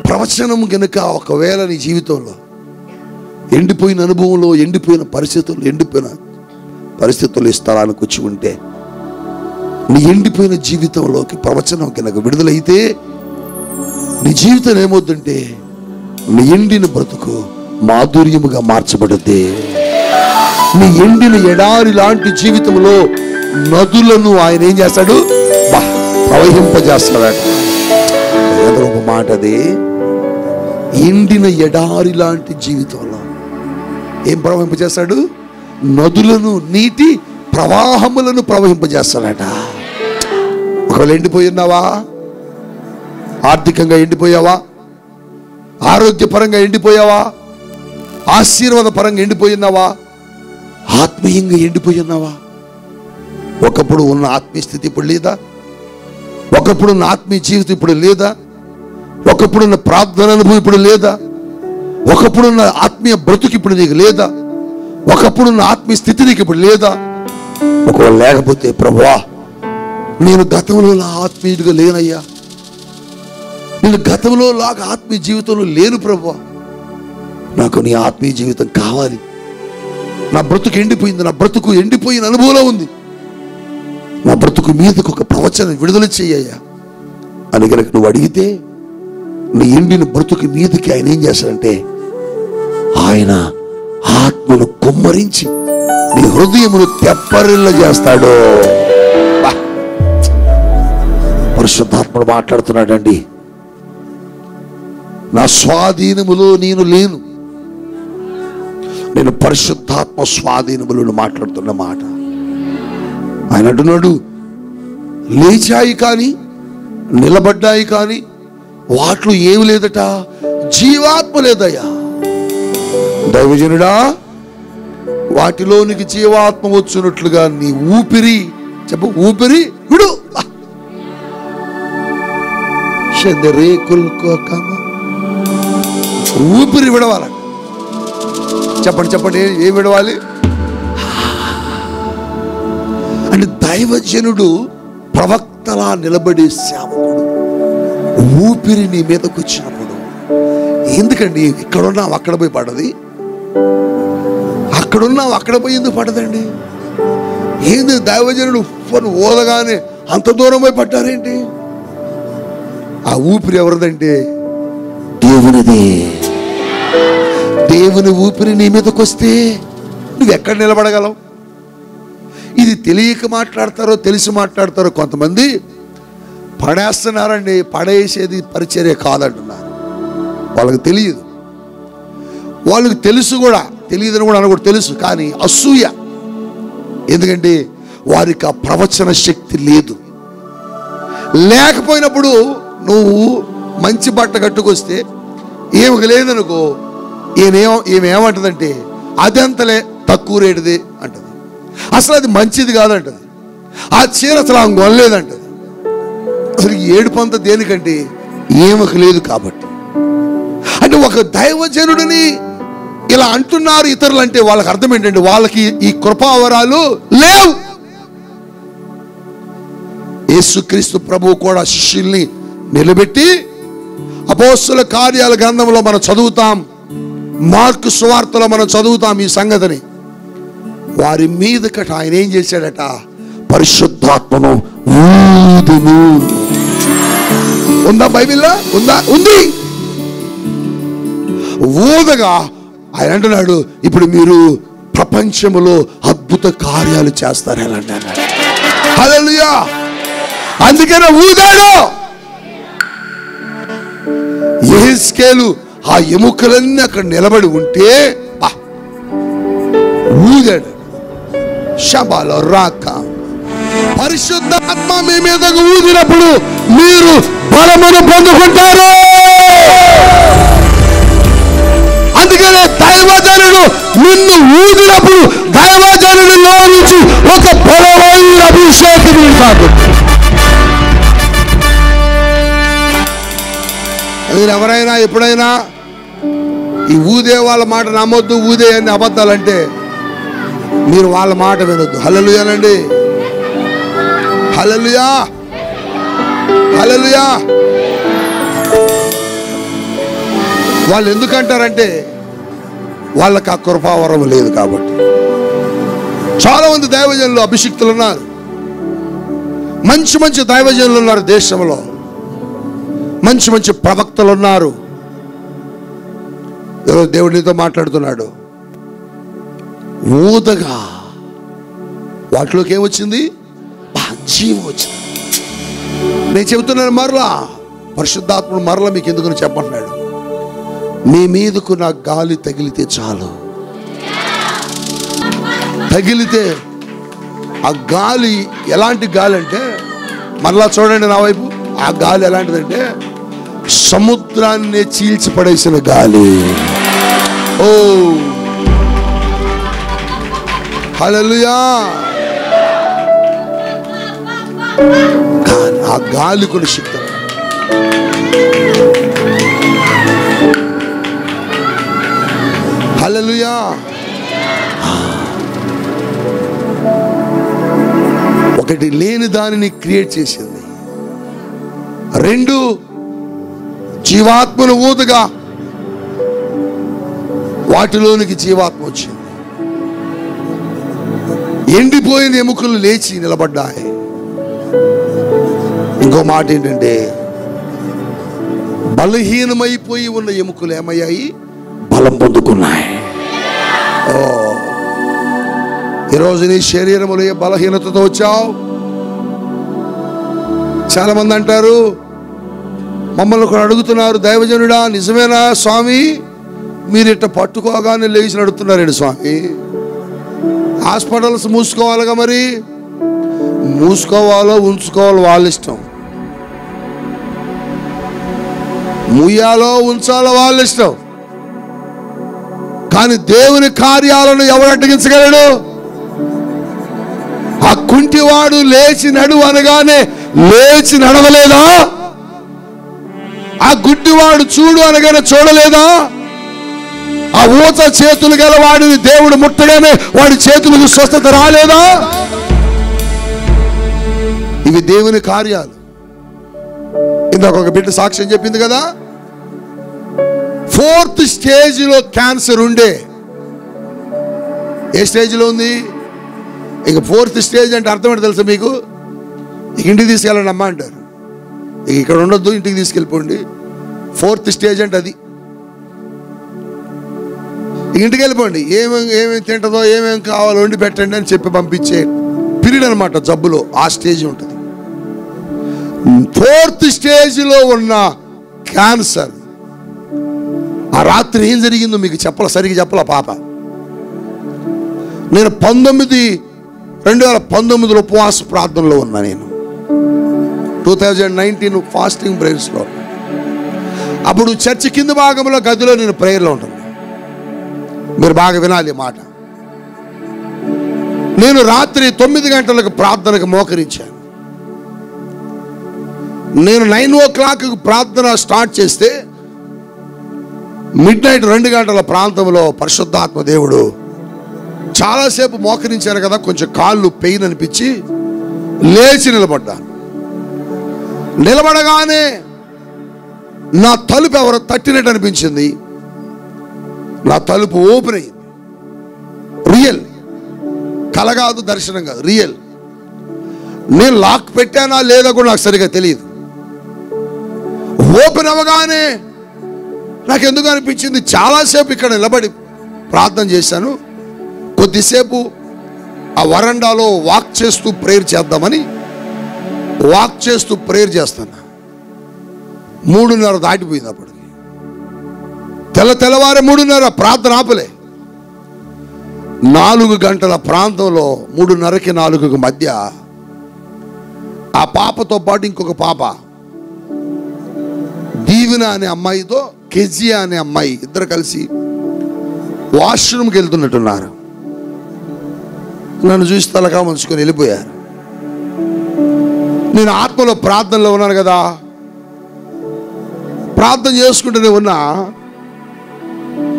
ప్రవచనం గనుక ఒకవేళ నీ జీవితంలో ఎండిపోయిన అనుభవంలో, ఎండిపోయిన పరిస్థితులు ఈ స్థలానికి వచ్చి ఉంటే, నీ ఎండిపోయిన జీవితంలోకి ప్రవచనం కనుక విడుదలైతే నీ జీవితం ఏమవుతుందంటే నీ ఎండిన బ్రతుకు మాధుర్యముగా మార్చబడుద్ది. నీ ఎండిన ఎడారి లాంటి జీవితంలో నదులను ఆయన ఏం చేస్తాడు? ప్రవహింపజేస్తాడట. ఒక మాట అది, ఎండిన ఎడారి లాంటి జీవితంలో ఏం ప్రవహింపజేస్తాడు? నదులను, నీటి ప్రవాహములను ప్రవహింపజేస్తాడట. ఒకవేళ ఎండిపోయి ఉన్నావా? ఆర్థికంగా ఎండిపోయావా? ఆరోగ్యపరంగా ఎండిపోయావా? ఆశీర్వాద పరంగా ఎండిపోయినావా? ఆత్మీయంగా ఎండిపోయి ఉన్నావా? ఒకప్పుడు ఉన్న ఆత్మీయ స్థితి ఇప్పుడు లేదా? ఒకప్పుడు ఉన్న ఆత్మీయ జీవితం ఇప్పుడు లేదా? ఒకప్పుడున్న ప్రార్థన అనుభవం ఇప్పుడు లేదా? ఒకప్పుడున్న ఆత్మీయ బ్రతుకు ఇప్పుడు నీకు లేదా? ఒకప్పుడున్న ఆత్మీయ స్థితి నీకు ఇప్పుడు లేదా? ఒకవేళ లేకపోతే, ప్రభువా నేను గతంలో ఆత్మీయుడిగా లేనయ్యా, నేను గతంలో లాగా ఆత్మీయ జీవితంలో లేను ప్రభువా, నాకు నీ ఆత్మీయ జీవితం కావాలి. నా బ్రతుకు ఎండిపోయింది, నా బ్రతుకు ఎండిపోయిన అనుభవంలో ఉంది, నా బ్రతుకు మీదకు ఒక ప్రవచనం విడుదల చెయ్యయ్యా అని కనుక నువ్వు అడిగితే, నీ ఎండిన బ్రతుకు మీదకి ఆయన ఏం చేస్తాడంటే ఆయన ఆత్మను కుమ్మరించి నీ హృదయమును తెప్పరిల్ల చేస్తాడు. పరిశుద్ధాత్ముడు మాట్లాడుతున్నాడండి. నా స్వాధీనములో నేను లేను, నేను పరిశుద్ధాత్మ స్వాధీనములను మాట్లాడుతున్న మాట. ఆయన అంటున్నాడు, లేచాయి కానీ, నిలబడ్డాయి కానీ వాటిలో ఏమి లేదట, జీవాత్మ లేదయ్యా. దైవజనుడా, వాటిలోనికి జీవాత్మ వచ్చినట్లుగా నీ ఊపిరి చెప్పు, ఊపిరి విడు. ఊపిరి విడవాల. చెప్పండి చెప్పండి, ఏం విడవాలి అంటే దైవజనుడు ప్రవక్తలా నిలబడే సేవకుడు ఊపిరి నీ మీదకి వచ్చినప్పుడు, ఎందుకండి ఇక్కడున్నావు అక్కడ పోయి పడది, అక్కడున్నావు అక్కడ పోయి ఎందుకు పడదండి? ఏంది దైవజనుడు ఓదగానే అంత దూరం పోయి పడ్డారేంటి? ఆ ఊపిరి ఎవరిదంటే దేవునిది. దేవుని ఊపిరి నీ మీదకి వస్తే నువ్వు ఎక్కడ నిలబడగలవు? ఇది తెలియక మాట్లాడతారో తెలిసి మాట్లాడతారో కొంతమంది. పడేస్తున్నారండి, పడేసేది పరిచర్య కాదంటున్నారు. వాళ్ళకి తెలియదు, వాళ్ళకి తెలుసు కూడా, తెలియదని కూడా అనకూడదు, తెలుసు కానీ అసూయ. ఎందుకంటే వారికి ఆ ప్రవచన శక్తి లేదు. లేకపోయినప్పుడు నువ్వు మంచి బట్ట కట్టుకొస్తే ఏమి లేదనుకో, ఏమేమంటదంటే అదంతలే తక్కువ రేటుది అంటది, అసలు అది మంచిది కాదంటది, ఆ చీర అసలు ఆమె కొనలేదంటది. అసలు ఏడుపు అంతా దేనికంటే ఏమకు లేదు కాబట్టి. అంటే ఒక దైవజనుడిని ఇలా అంటున్నారు ఇతరులు అంటే వాళ్ళకి అర్థం ఏంటంటే వాళ్ళకి ఈ కృపావరాలు లేవు. యేసుక్రీస్తు ప్రభువు కూడా శిష్యుల్ని నిలబెట్టి అపోస్తల కార్యాల గ్రంథంలో మనం చదువుతాం, మార్కు సువార్తలో మనం చదువుతాం ఈ సంగతిని. వారి మీదకట ఆయన ఏం చేశాడట, పరిశుద్ధాత్మను ఊదును. ఉందా బైబిల్లో? ఉందా? ఉంది. ఊదగా ఆయన అంటున్నాడు, ఇప్పుడు మీరు ప్రపంచంలో అద్భుత కార్యాలు చేస్తారని అన్నాడు. హల్లెలూయా. అందుకనే ఊదాడు. యెహెజ్కేలు ఆ ఎముకలన్నీ అక్కడ నిలబడి ఉంటే ఊదాడు. శబాలో రాక పరిశుద్ధాత్మ మీ మీదకు ఊదినప్పుడు మీరు బలమును పొందుకుంటారు. అందుకనే దైవజనుడు నిన్ను ఊదినప్పుడు దైవజనుడిలో నుంచి ఒక బలమైన అభిషేకం కాదు. అది ఎవరైనా ఎప్పుడైనా ఈ ఊదే వాళ్ళ మాట నమ్మొద్దు, ఊదే అన్ని అబద్ధాలంటే మీరు వాళ్ళ మాట వినొద్దు. హల్లెలూయానండి, హల్లెలూయా, హల్లెలూయా. వాళ్ళు ఎందుకంటారంటే వాళ్ళకి ఆ కృపావరం లేదు కాబట్టి. చాలా మంది దైవజనులు అభిషిక్తులు ఉన్నారు, మంచి మంచి దైవజనులు ఉన్నారు దేశంలో, మంచి మంచి ప్రవక్తలు ఉన్నారు. ఈరోజు దేవుడు నీతో మాట్లాడుతున్నాడు. ఊదగా వాటిలోకి ఏమొచ్చింది? జీవం వచ్చింది. నేను చెబుతున్నాను మరలా, పరిశుద్ధాత్ముడు మరలా మీకు ఎందుకు చెప్పంటున్నాడు, మీ మీదకు నా గాలి తగిలితే చాలు. తగిలితే ఆ గాలి ఎలాంటి గాలి అంటే, మరలా చూడండి నా వైపు, ఆ గాలి ఎలాంటిదంటే సముద్రాన్ని చీల్చి పడేసిన గాలి. ఓ హల్లెలూయా. ఆ గాలి కూడా శక్తి. హల్లెలూయా. ఒకటి లేని దానిని క్రియేట్ చేసింది, రెండు జీవాత్మను ఊదగా వాటిలోనికి జీవాత్మ వచ్చింది. ఎండిపోయిన ఎముకలు లేచి నిలబడ్డాయి. ఇంకో మాట ఏంటంటే, బలహీనమైపోయి ఉన్న ఎముకలు ఏమయ్యాయి? బలం పొందుకున్నాయి. ఈరోజు నీ శరీరంలో ఏ బలహీనతతో వచ్చావు? చాలా మంది అంటారు, మమ్మల్ని కూడా అడుగుతున్నారు, దైవజనుడా నిజమేనా స్వామి, మీరు ఇట్ట పట్టుకోగానే లేచి నడుస్తున్నారండి స్వామి, హాస్పిటల్స్ మూసుకోవాలిగా, మరి మూసుకోవాలో ఉంచుకోవాలో వాళ్ళ ఇష్టం, ముయ్యాలో ఉంచాలో వాళ్ళ ఇష్టం. కానీ దేవుని కార్యాలను ఎవరు అడ్డగించగలడు? ఆ కుంటివాడు లేచి నడు అనగానే లేచి నడవలేదా? ఆ గుడ్డివాడు చూడు అనగానే చూడలేదా? ఆ ఊచ చేతులు గల వాడిని దేవుడు ముట్టగానే వాడి చేతులకు స్వస్థత రాలేదా? ఇవి దేవుని కార్యాలు. ఇందాక ఒక బిడ్డ సాక్ష్యం చెప్పింది కదా, 4th స్టేజ్లో క్యాన్సర్ ఉండే. ఏ స్టేజ్లో ఉంది? ఇక 4th స్టేజ్ అంటే అర్థం ఏంటో తెలుసా మీకు? ఇంటికి తీసుకెళ్ళండి అమ్మా అంటారు. ఇక ఇక్కడ ఉండొద్దు, ఇంటికి తీసుకెళ్ళిపోండి. 4th స్టేజ్ అంటే అది. ఇంటికి వెళ్ళిపోండి, ఏమేమి తింటుందో ఏమేమి కావాలో వండి పెట్టండి అని చెప్పి పంపించే పీరియడ్ అనమాట జబ్బులో. ఆ స్టేజ్ ఉంటుంది. 4th స్టేజ్లో ఉన్న క్యాన్సర్, ఆ రాత్రి ఏం జరిగిందో మీకు సరిగ్గా చెప్పాల పాప. నేను 2019లో ఉపవాస ప్రార్థనలో ఉన్నా. నేను 2019 ఫాస్టింగ్ ప్రేయర్స్లో. అప్పుడు చర్చి కింద భాగంలో గదిలో నేను ప్రేయర్లో ఉంటాను. మీరు బాగా వినాలి మాట. నేను రాత్రి 9 గంటలకు ప్రార్థనకు మోకరించాను. నేను 9 o'clock ప్రార్థన స్టార్ట్ చేస్తే మిడ్నైట్ 2 గంటల ప్రాంతంలో పరిశుద్ధాత్మ దేవుడు, చాలాసేపు మోకరించాను కదా, కొంచెం కాళ్ళు పెయిన్ అనిపించి లేచి నిలబడ్డాను. నిలబడగానే నా తలుపు ఎవరో తట్టినట్టు అనిపించింది. నా తలుపు ఓపెన్ అయింది. రియల్, కల కాదు, దర్శనం కాదు, రియల్. నేను లాక్ పెట్టానా లేదా కూడా నాకు సరిగా తెలియదు. ఓపెన్ అవ్వగానే నాకు ఎందుకు అనిపించింది, చాలాసేపు ఇక్కడ నిలబడి ప్రార్థన చేశాను. కొద్దిసేపు ఆ వరండాలో వాక్ చేస్తూ ప్రేయర్ చేద్దామని వాక్ చేస్తూ ప్రేయర్ చేస్తాను. 3:30 దాటిపోయింది. అప్పటికి తెల్లవారే 3:30 ప్రార్థన ఆపలే. 4 గంటల ప్రాంతంలో 3:30కి 4కి మధ్య ఆ పాపతో పాటు ఇంకొక పాప, దీవెన అనే అమ్మాయితో కెజియా అనే అమ్మాయి, ఇద్దరు కలిసి వాష్రూమ్కి వెళ్తున్నట్టున్నారు. నన్ను చూసి తలకా ముంచుకొని వెళ్ళిపోయారు. నేను ఆత్మలో ప్రార్థనలో ఉన్నాను కదా, ప్రార్థన చేసుకుంటూనే ఉన్నా.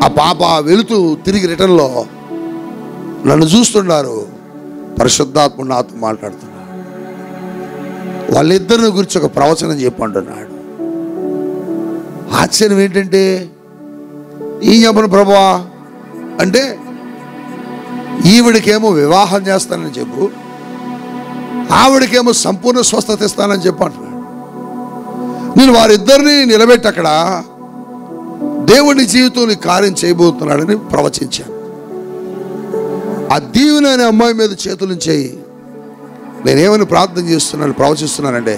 ఆ పాప వెళుతూ తిరిగి రిటర్న్లో నన్ను చూస్తున్నారు. పరిశుద్ధాత్ముడు నాతో మాట్లాడుతున్నాడు. వాళ్ళిద్దరిని గురించి ఒక ప్రవచనం చెప్పంటున్నాడు. ఆశ్చర్యం ఏంటంటే, ఏం చెప్పను ప్రభువా, అంటే ఈవిడికేమో వివాహం చేస్తానని చెప్పు, ఆవిడకేమో సంపూర్ణ స్వస్థత ఇస్తానని చెప్పు అంటున్నాడు. నేను వారిద్దరిని నిలబెట్టి అక్కడ దేవుని జీవితంలో కార్యం చేయబోతున్నాడని ప్రవచించాను. ఆ దీవెన అనే అమ్మాయి మీద చేతులు చేయి. నేనేమని ప్రార్థన చేస్తున్నాను, ప్రవచిస్తున్నానంటే,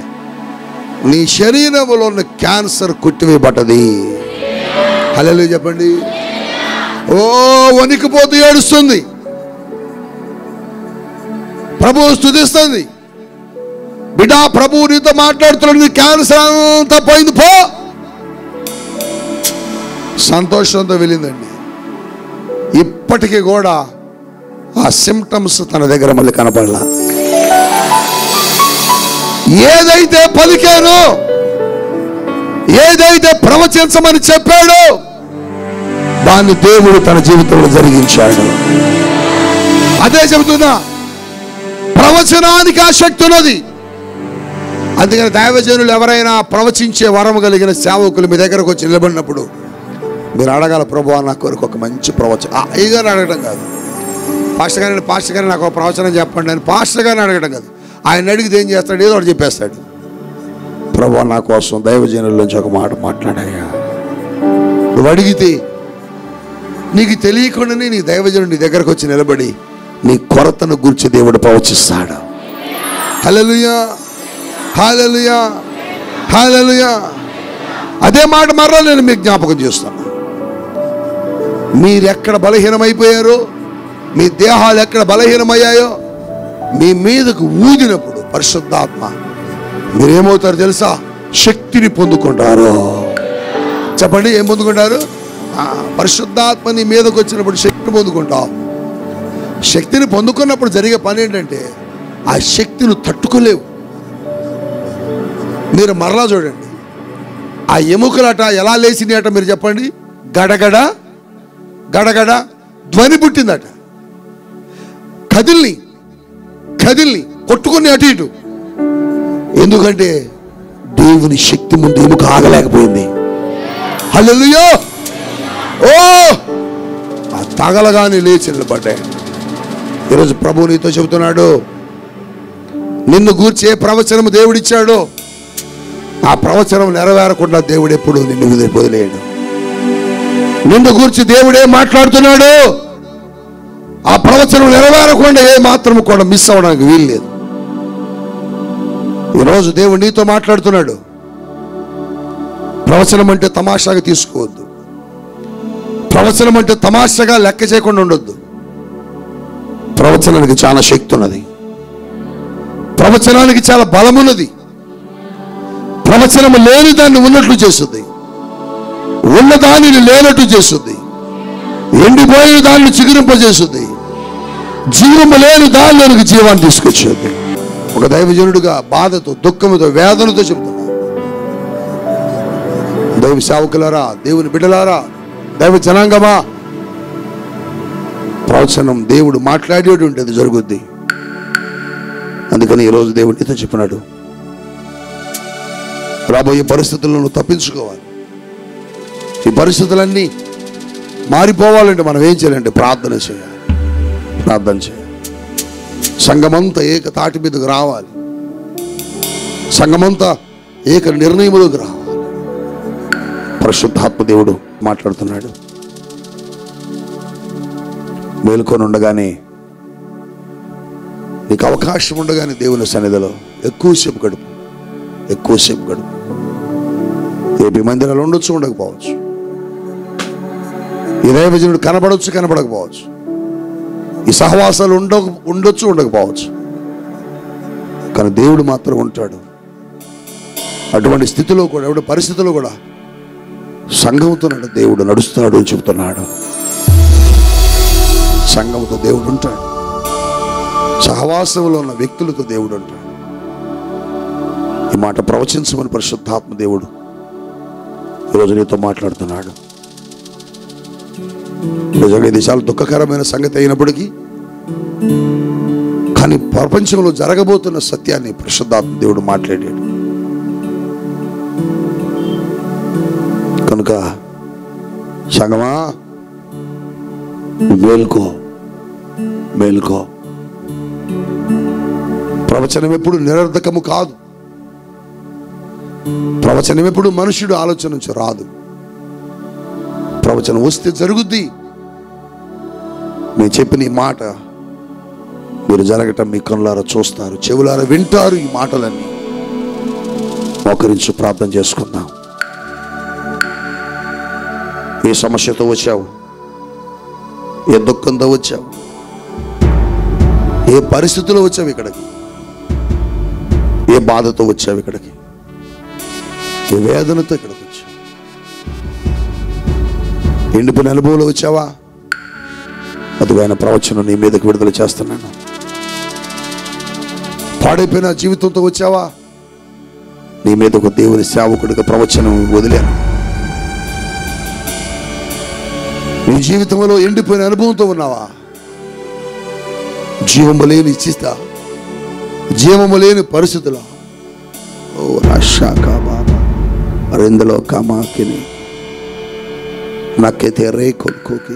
నీ శరీరంలో ఉన్న క్యాన్సర్ కొట్టివేయబడ్డది. హల్లెలూయా చెప్పండి. ఓ వణికిపోతూ ఏడుస్తుంది, ప్రభువు స్తుతిస్తుంది. బిడ్డా, ప్రభువు నీతో మాట్లాడుతున్నాడు, నీ క్యాన్సర్ అంతా పోయింది, పో. సంతోషంతో వెళ్ళిందండి. ఇప్పటికీ కూడా ఆ సిమ్టమ్స్ తన దగ్గర మళ్ళీ కనపడలా. ఏదైతే పలికానో, ఏదైతే ప్రవచించమని చెప్పాడో దాన్ని దేవుడు తన జీవితంలో జరిగించాడు. అదే చెబుతున్నా, ప్రవచనానికి ఆ శక్తి ఉన్నది. అందుకని దైవజనులు ఎవరైనా ప్రవచించే వరం కలిగిన సేవకులు మీ దగ్గరకు వచ్చి నిలబడినప్పుడు మీరు అడగాల, ప్రభువా నా కొరకు ఒక మంచి ప్రవచనం. అయ్యగారిని అడగడం కాదు, పాస్టర్ గారిని నాకు ఒక ప్రవచనం చెప్పండి అని పాస్టర్ గారిని అడగడం కాదు. ఆయన అడిగితే ఏం చేస్తాడు, ఏదో ఒకటి చెప్పేస్తాడు. ప్రభువా నా కోసం దైవజనుల నుంచి ఒక మాట మాట్లాడాయా. నువ్వు అడిగితే నీకు తెలియకుండానే నీ దైవజనుడు నీ దగ్గరకు వచ్చి నిలబడి నీ కొరతను గురించి దేవుడు ప్రవచిస్తాడు. హల్లెలూయా, హల్లెలూయా, హల్లెలూయా. అదే మాట మరలా నేను మీకు జ్ఞాపకం చేస్తాను. మీరెక్కడ బలహీనమైపోయారో, మీ దేహాలు ఎక్కడ బలహీనమయ్యాయో, మీ మీదకు ఊదినప్పుడు పరిశుద్ధాత్మ మీరేమవుతారు తెలుసా? శక్తిని పొందుకుంటారు. చెప్పండి, ఏం పొందుకుంటారు? పరిశుద్ధాత్మ నీ మీదకు వచ్చినప్పుడు శక్తిని పొందుకుంటావు. శక్తిని పొందుకున్నప్పుడు జరిగే పని ఏంటంటే ఆ శక్తిని తట్టుకోలేవు. మీరు మరలా చూడండి, ఆ ఎముకలట ఎలా లేచినాయట మీరు చెప్పండి. గడగడ గడగడ ధ్వని పుట్టిందట. కదిల్ని కొట్టుకుని అటు ఇటు. ఎందుకంటే దేవుని శక్తి ముందు ఎముక ఆగలేకపోయింది. హల్లెలూయా. ఓ ఆ తగలగానే లేచి నిలబడ్డాయి. ఈరోజు ప్రభువు నీతో చెబుతున్నాడు, నిన్ను గూర్చే ప్రవచనం దేవుడిచ్చాడు, ఆ ప్రవచనం నెరవేరకుండా దేవుడు ఎప్పుడు నిన్ను వదిలేయడు. నిన్ను గూర్చి దేవుడే మాట్లాడుతున్నాడు, ఆ ప్రవచనం నెరవేరకుండా ఏ మాత్రం కూడా మిస్ అవ్వడానికి వీల్లేదు. ఈరోజు దేవుడు నీతో మాట్లాడుతున్నాడు. ప్రవచనం అంటే తమాషాగా తీసుకోవద్దు. ప్రవచనం అంటే తమాషాగా లెక్క చేయకుండా ఉండొద్దు. ప్రవచనానికి చాలా శక్తి ఉన్నది. ప్రవచనానికి చాలా బలం ఉన్నది. ప్రవచనము లేని దాన్ని ఉన్నట్లు చేస్తుంది, ఉన్న దానిని లేనట్టు చేస్తుంది, ఎండిపోయిన దాన్ని చిగురింపజేస్తుంది, జీవము లేని దానిలోనికి జీవాన్ని తీసుకొచ్చేది. ఒక దైవజనుడిగా బాధతో, దుఃఖముతో, వేదనతో చెబుతున్నా, దైవ సేవకులారా, దేవుని బిడ్డలారా, దైవ జనాంగమా, ప్రవచనం దేవుడు మాట్లాడేటువంటి అది జరుగుద్ది. అందుకని ఈరోజు దేవుడు నీతో చెప్పినాడు, రాబోయే పరిస్థితులను నువ్వు తప్పించుకోవాలి. ఈ పరిస్థితులన్నీ మారిపోవాలంటే మనం ఏం చేయాలంటే ప్రార్థన చేయాలి. సంఘమంతా ఏక తాటి మీదకు రావాలి. సంఘమంతా ఏక నిర్ణయములకు రావాలి. పరిశుద్ధాత్మ దేవుడు మాట్లాడుతున్నాడు. మేలుకొని ఉండగానే, నీకు అవకాశం ఉండగానే దేవుని సన్నిధిలో ఎక్కువసేపు గడుపు. ఏపీ మందిరాలు ఉండొచ్చు, ఉండకపోవచ్చు. ఈ దైవజనుడు కనబడవచ్చు, కనబడకపోవచ్చు. ఈ సహవాసాలు ఉండొచ్చు, ఉండకపోవచ్చు. కానీ దేవుడు మాత్రం ఉంటాడు. అటువంటి స్థితిలో కూడా, ఎవరి పరిస్థితిలో కూడా సంఘంతో దేవుడు నడుస్తున్నాడు అని చెబుతున్నాడు. సంఘంతో దేవుడు ఉంటాడు. సహవాసంలో ఉన్న వ్యక్తులతో దేవుడు ఉంటాడు. ఈ మాట ప్రవచించమని పరిశుద్ధాత్మ దేవుడు ఈరోజు నీతో మాట్లాడుతున్నాడు. నిజంగా ఇది చాలా దుఃఖకరమైన సంగతి అయినప్పటికీ, కానీ ప్రపంచంలో జరగబోతున్న సత్యాన్ని పరిశుద్ధాత్మ దేవుడు మాట్లాడాడు. కనుక సంగమా, మేల్కో, మేల్కో. ప్రవచనం ఎప్పుడు నిరర్ధకము కాదు. ప్రవచనం ఎప్పుడు మనుషుడు ఆలోచన నుంచి రాదు. ప్రవచనం వస్తే జరుగుద్ది. నేను చెప్పిన ఈ మాట మీరు జరగటం మీ కళ్ళారా చూస్తారు, చెవులారా వింటారు. ఈ మాటలన్నీ మోకరించి ప్రార్థన చేసుకుందాం. ఏ సమస్యతో వచ్చావు, ఏ దుఃఖంతో వచ్చావు, ఏ పరిస్థితిలో వచ్చావు ఇక్కడికి, ఏ బాధతో వచ్చావు ఇక్కడికి, ఏ వేదనతో ఇక్కడికి వచ్చావు, ఎండిపోయిన అనుభవంలో వచ్చావా? అదుగైన ప్రవచనం నీ మీదకి విడుదల చేస్తున్నాను. పాడైపోయిన జీవితంతో వచ్చావా? నీ మీద ఒక దేవుని సేవకుడిగా ప్రవచనం వదిలాను. నీ జీవితంలో ఎండిపోయిన అనుభవంతో ఉన్నావా? జీవము లేని చిస్తా, జీవము లేని పరిస్థితులు. ఓ రాషాకా బాబా రెందులో కామాకిని నాకైతే రే కొనుక్కోకి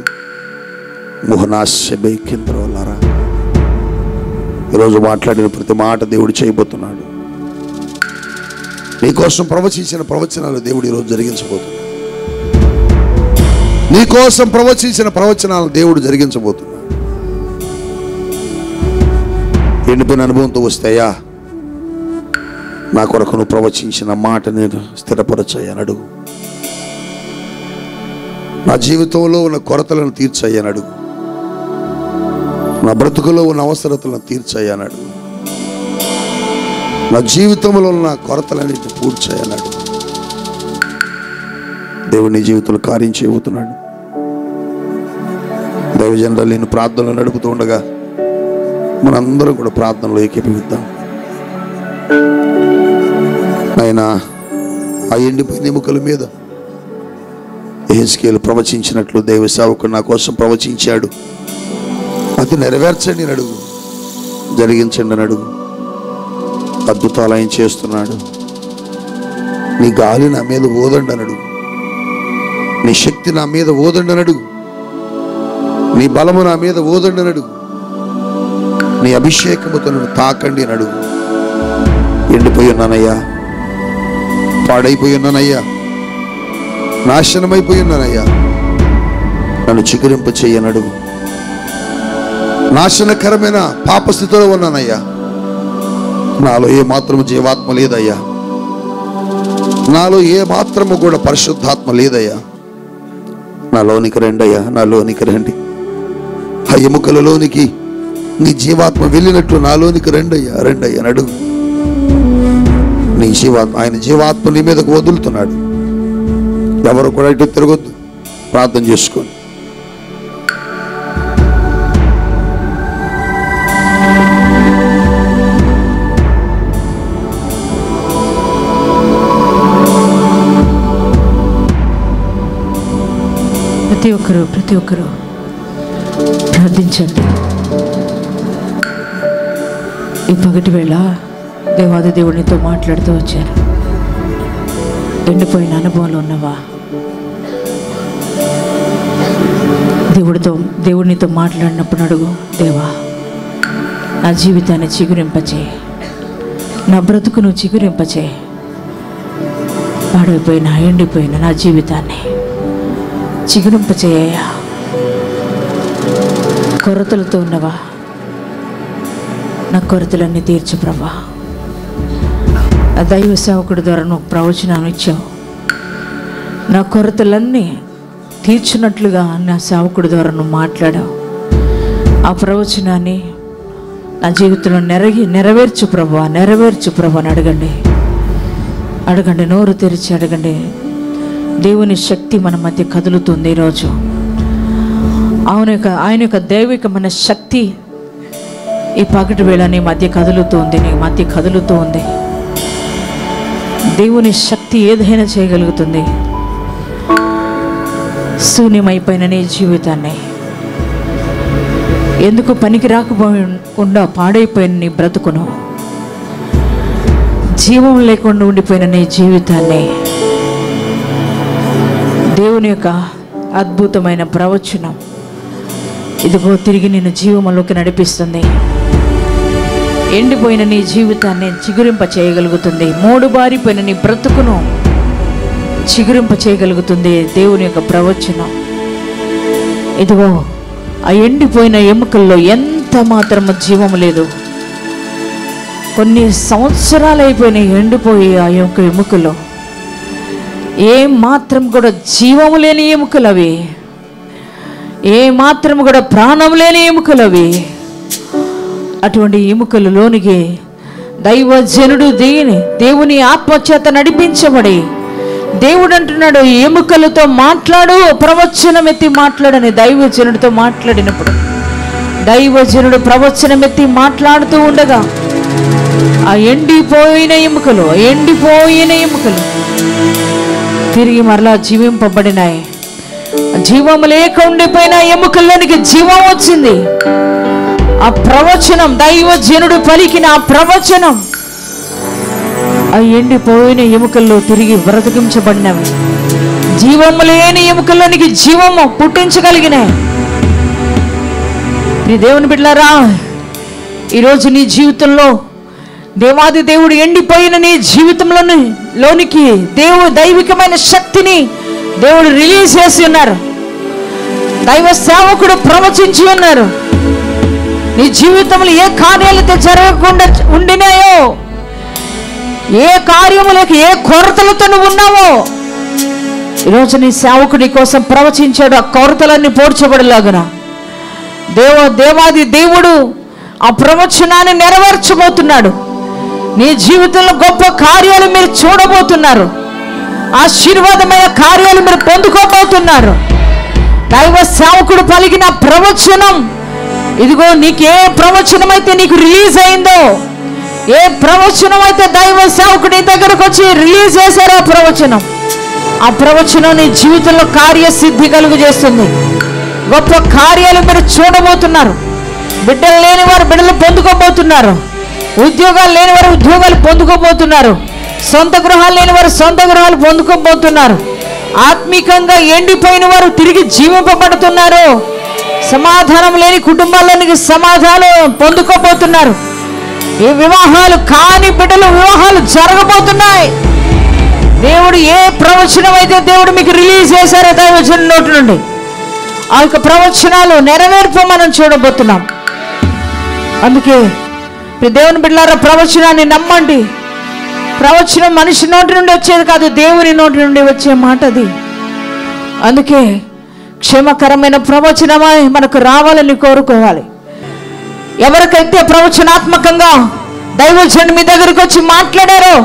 ముహనాశబే కింద్రోలారా. ఈరోజు మాట్లాడిన ప్రతి మాట దేవుడు చేయబోతున్నాడు. నీకోసం ప్రవచించిన ప్రవచనాలు దేవుడు ఈరోజు జరిగించబోతున్నాడు. నీకోసం ప్రవచించిన ప్రవచనాలు దేవుడు జరిగించబోతున్నాడు. ఎండిపోయిన అనుభవంతో వస్తాయా? నా కొరకు నువ్వు ప్రవచించిన మాట నేను స్థిరపరచయ్యని అడుగు. నా జీవితంలో ఉన్న కొరతలను తీర్చయ్యని అడుగు. నా బ్రతుకులో ఉన్న అవసరతలను తీర్చయ్యని అడుగు. నా జీవితంలో ఉన్న కొరతలన్నింటినీ పూడ్చయ్యని అడుగు. దేవుడు నీ జీవితంలో కార్యం చేయబోతున్నాడు. దైవజనులు నేను ప్రార్థనలు నడుపుతూ ఉండగా మనందరం కూడా ప్రార్థనలో ఏకీభవిద్దాం. ఆయన ఆ ఎండిపోయిన ఎముకల మీద యెహెజ్కేలు ప్రవచించినట్లు దైవ సేవకుడు నా కోసం ప్రవచించాడు. అది నెరవేర్చండి అని అడుగు, జరిగించండి అని అడుగు. అద్భుతాలు ఆయన చేస్తున్నాడు. నీ గాలి నా మీద ఓదండి అని అడుగు. నీ శక్తి నా మీద ఓదండి అని అడుగు. నీ బలము నా మీద ఓదండి అని అడుగు. నీ అభిషేకముతో నన్ను తాకండి అని అడుగు. ఎండిపోయి ఉన్నానయ్యా, పాడైపోయి ఉన్నానయ్యా, నాశనమైపోయి ఉన్నానయ్యా, నన్ను చిగురింప చెయ్యని అడుగు. నాశనకరమైన పాపస్థితిలో ఉన్నానయ్యా, నాలో ఏ మాత్రము జీవాత్మ లేదయ్యా, నాలో ఏ మాత్రము కూడా పరిశుద్ధాత్మ లేదయ్యా. నాలోనికి రండి అయ్యా, నాలోనికి రండి. ఆ ఎముకలలోనికి నీ జీవాత్మ వెళ్ళినట్లు నాలోనికి రండయ్యా, రండయ్యా అడుగు. నీ జీవాత్మ, ఆయన జీవాత్మ నీ మీదకు వదులుతున్నాడు. ఎవరు కూడా ఇటు తిరగొద్దు. ప్రార్థన చేసుకోండి. ప్రతి ఒక్కరు ప్రార్థించండి. ఈ పగటి వేళ దేవాది దేవునితో మాట్లాడుతూ వచ్చారు. ఎండిపోయిన అనుభవంలో ఉన్నవా? దేవుడినితో మాట్లాడినప్పుడు అడుగు, దేవా నా జీవితాన్ని చిగురింపచే, నా బ్రతుకును చిగురింపచే, పాడైపోయిన ఎండిపోయిన నా జీవితాన్ని చిగురింపచేయ్యా. కొరతలతో ఉన్నవా? నా కొరతలన్నీ తీర్చు ప్రభా. ఆ దైవ సేవకుడి ద్వారా నువ్వు ప్రవచనాన్ని ఇచ్చావు. నా కొరతలన్నీ తీర్చినట్లుగా నా సేవకుడి ద్వారా నువ్వు మాట్లాడావు. ఆ ప్రవచనాన్ని నా జీవితంలో నెరవేర్చు ప్రభా, నెరవేర్చు ప్రభా అని అడగండి. అడగండి, నోరు తెరిచి అడగండి. దేవుని శక్తి మన మధ్య కదులుతుంది ఈరోజు. ఆయన యొక్క దైవికమైన శక్తి ఈ పగటి వేళ నీ మధ్య కదులుతుంది, నీ మధ్య కదులుతూ ఉంది. దేవుని శక్తి ఏదైనా చేయగలుగుతుంది. శూన్యమైపోయిన నీ జీవితాన్ని, ఎందుకు పనికి రాకపోకుండా పాడైపోయిన నీ బ్రతుకును, జీవం లేకుండా ఉండిపోయిన నీ జీవితాన్ని దేవుని యొక్క అద్భుతమైన ప్రవచనం ఇదిగో తిరిగి నిన్ను జీవములోకి నడిపిస్తుంది. ఎండిపోయిన నీ జీవితాన్ని చిగురింప చేయగలుగుతుంది. మూడుబారిపోయిన నీ బ్రతుకును చిగురింప చేయగలుగుతుంది దేవుని యొక్క ప్రవచనం. ఇదిగో ఆ ఎండిపోయిన ఎముకల్లో ఎంత మాత్రము జీవము లేదు. కొన్ని సంవత్సరాలు అయిపోయినాయి ఎండిపోయి ఆ యొక్క ఎముకలు. ఏ మాత్రం కూడా జీవము లేని ఎముకలు అవి. ఏ మాత్రం కూడా ప్రాణం లేని ఎముకలు అవి. అటువంటి ఎముకలలోనికి దైవజనుడు దేవుని ఆత్మచేత నడిపించబడి దేవుడు అంటున్నాడు, ఎముకలతో మాట్లాడు, ప్రవచనం ఎత్తి మాట్లాడని దైవజనుడితో మాట్లాడినప్పుడు దైవజనుడు ప్రవచనం ఎత్తి మాట్లాడుతూ ఉండగా ఆ ఎండిపోయిన ఎముకలు తిరిగి మరలా జీవింపబడినాయి. జీవము లేక ఉండిపోయిన ఎముకల్లోనికి జీవం వచ్చింది. ఆ ప్రవచనం, దైవజనుడు పలికిన ఆ ప్రవచనం ఆ ఎండిపోయిన ఎముకల్లో తిరిగి బ్రతికించబడినవి. జీవము లేని ఎముకల్లోనికి జీవము పుట్టించగలిగినాయి. నీ దేవుని బిడ్డలారా, ఈరోజు నీ జీవితంలో దేవాది దేవుడు ఎండిపోయిన నీ జీవితంలోనికి దైవికమైన శక్తిని దేవుడు రిలీజ్ చేసి ఉన్నారు. దైవ సేవకుడు ప్రవచించి ఉన్నారు. నీ జీవితంలో ఏ కార్యాలతో జరగకుండా ఉండినాయో, ఏ కార్యములకు ఏ కొరతలతో నువ్వు ఉన్నావో, ఈరోజు నీ సేవకుడి కోసం ప్రవచించాడు. ఆ కొరతలన్నీ పోడ్చబడలాగున దేవాది దేవుడు ఆ ప్రవచనాన్ని నెరవేర్చబోతున్నాడు. నీ జీవితంలో గొప్ప కార్యాలు మీరు చూడబోతున్నారు. ఆశీర్వాదమైన కార్యాలు మీరు పొందుకోబోతున్నారు. దైవ సేవకుడు పలికిన ప్రవచనం, ఇదిగో నీకు ఏ ప్రవచనం అయితే నీకు రిలీజ్ అయిందో, ఏ ప్రవచనం అయితే దైవ సేవకుడి దగ్గరకు వచ్చి రిలీజ్ చేశారో ఆ ప్రవచనం నీ జీవితంలో కార్యసిద్ధి కలుగు చేస్తుంది. గొప్ప కార్యాలు మీరు చూడబోతున్నారు. బిడ్డలు లేని వారు బిడ్డలు పొందుకోబోతున్నారు. ఉద్యోగాలు లేని వారు ఉద్యోగాలు పొందుకోబోతున్నారు. సొంత గృహాలు లేని వారు సొంత గృహాలు పొందుకోబోతున్నారు. ఆత్మీకంగా ఎండిపోయిన వారు తిరిగి జీవింపబడుతున్నారు. సమాధానం లేని కుటుంబాలకి సమాధానం పొందుకోబోతున్నారు. ఈ వివాహాలు కాని బిడ్డలు వివాహాలు జరగబోతున్నాయి. దేవుడు ఏ ప్రవచనం అయితే దేవుడు మీకు రిలీజ్ చేశారో దైవజనుడి నోటి నుండి ఆ యొక్క ప్రవచనాలు నెరవేర్పు మనం చూడబోతున్నాం. అందుకే దేవుని బిడ్డలారా, ప్రవచనాన్ని నమ్మండి. ప్రవచనం మనిషి నోటి నుండి వచ్చేది కాదు, దేవుని నోటి నుండి వచ్చే మాట అది. అందుకే క్షేమకరమైన ప్రవచనమై మనకు రావాలని కోరుకోవాలి. ఎవరికైతే ప్రవచనాత్మకంగా దైవజనుడు మీ దగ్గరికి వచ్చి మాట్లాడారో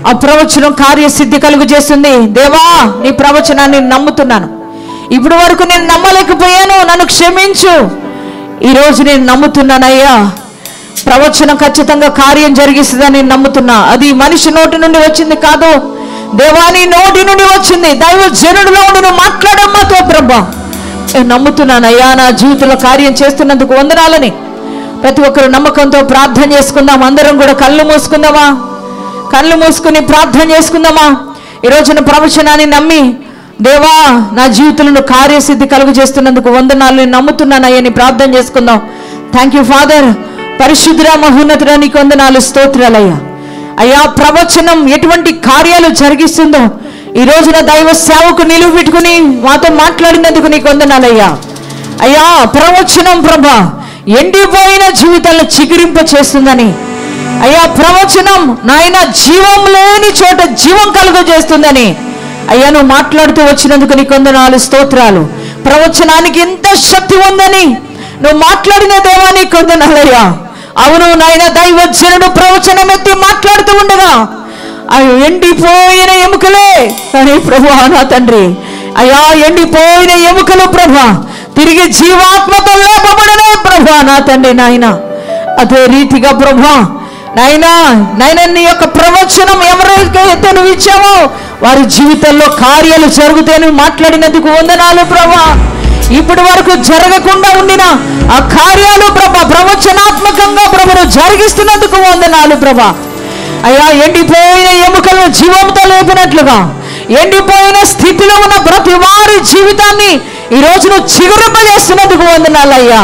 ఆ ప్రవచనం కార్యసిద్ధి కలుగు చేస్తుంది. దేవా, నీ ప్రవచనాన్ని నమ్ముతున్నాను. ఇప్పుడు వరకు నేను నమ్మలేకపోయాను, నన్ను క్షమించు. ఈరోజు నేను నమ్ముతున్నానయ్యా, ప్రవచనం ఖచ్చితంగా కార్యం జరిగిస్తుందని నమ్ముతున్నా. అది మనిషి నోటి నుండి వచ్చింది కాదు, దేవాని నోటి నుండి వచ్చింది. దైవజనుడిలో నువ్వు మాట్లాడమ్మతో ప్రభా, నేను నమ్ముతున్నానయ్యా, నా జీవితంలో కార్యం చేస్తున్నందుకు వందనాలని ప్రతి ఒక్కరు నమ్మకంతో ప్రార్థన చేసుకుందాం. అందరం కూడా కళ్ళు మూసుకుందామా? కళ్ళు మూసుకుని ప్రార్థన చేసుకుందామా? ఈ రోజున ప్రవచనాన్ని నమ్మి, దేవా నా జీవితంలో కార్యసిద్ధి కలుగు చేస్తున్నందుకు వందనాలు, నేను నమ్ముతున్నానయ్యని ప్రార్థన చేసుకుందాం. Thank you father. పరిశుద్ధుడా, మహోన్నతుడా, నీకు వందనాలు, స్తోత్రాలయ్యా. అయ్యా, ప్రవచనం ఎటువంటి కార్యాలు జరిగిస్తుందో ఈ రోజున దైవ సేవకు నిలువ పెట్టుకుని మాతో మాట్లాడినందుకు నీకు వందనాలయ్యా. అయ్యా, ప్రవచనం ప్రభా ఎండిపోయిన జీవితాలను చిగురింప చేస్తుందని, అయ్యా ప్రవచనం నాయన జీవం లేని చోట జీవం కలుగ చేస్తుందని అయ్యా నువ్వు మాట్లాడుతూ వచ్చినందుకు నీకు వందనాలు, స్తోత్రాలు. ప్రవచనానికి ఎంత శక్తి ఉందని నువ్వు మాట్లాడిన దేవా నీకు వందనాలయ్యా. అవును నాయన, దైవజనుడు ప్రవచనం ఎత్తి మాట్లాడుతూ ఉండగా అవి ఎండిపోయిన ఎముకలే కానీ ప్రభువా నా తండ్రి, అయ్యా ఎండిపోయిన ఎముకలు ప్రభా తిరిగి జీవాత్మతో లేపబడనే ప్రభా నా తండ్రి. నాయన అదే రీతిగా ప్రభా నాయనా నీ యొక్క ప్రవచనం ఎవరైతే నువ్వు ఇచ్చావో వారి జీవితంలో కార్యాలు జరుగుతాయని మాట్లాడినందుకు వందనాలు ప్రభా. ఇప్పటి వరకు జరగకుండా ఉండిన ఆ కార్యాలు ప్రభా ప్రవచనాత్మకంగా ప్రభును జరిగిస్తున్నందుకు వందనాలు ప్రభా. అయ్యా, ఎండిపోయిన ఎముకలను జీవంతో లేపినట్లుగా ఎండిపోయిన స్థితిలో ఉన్న ప్రతి వారి జీవితాన్ని ఈ రోజు నువ్వు చిగురింపజేస్తున్నందుకు వందనాలయ్యా.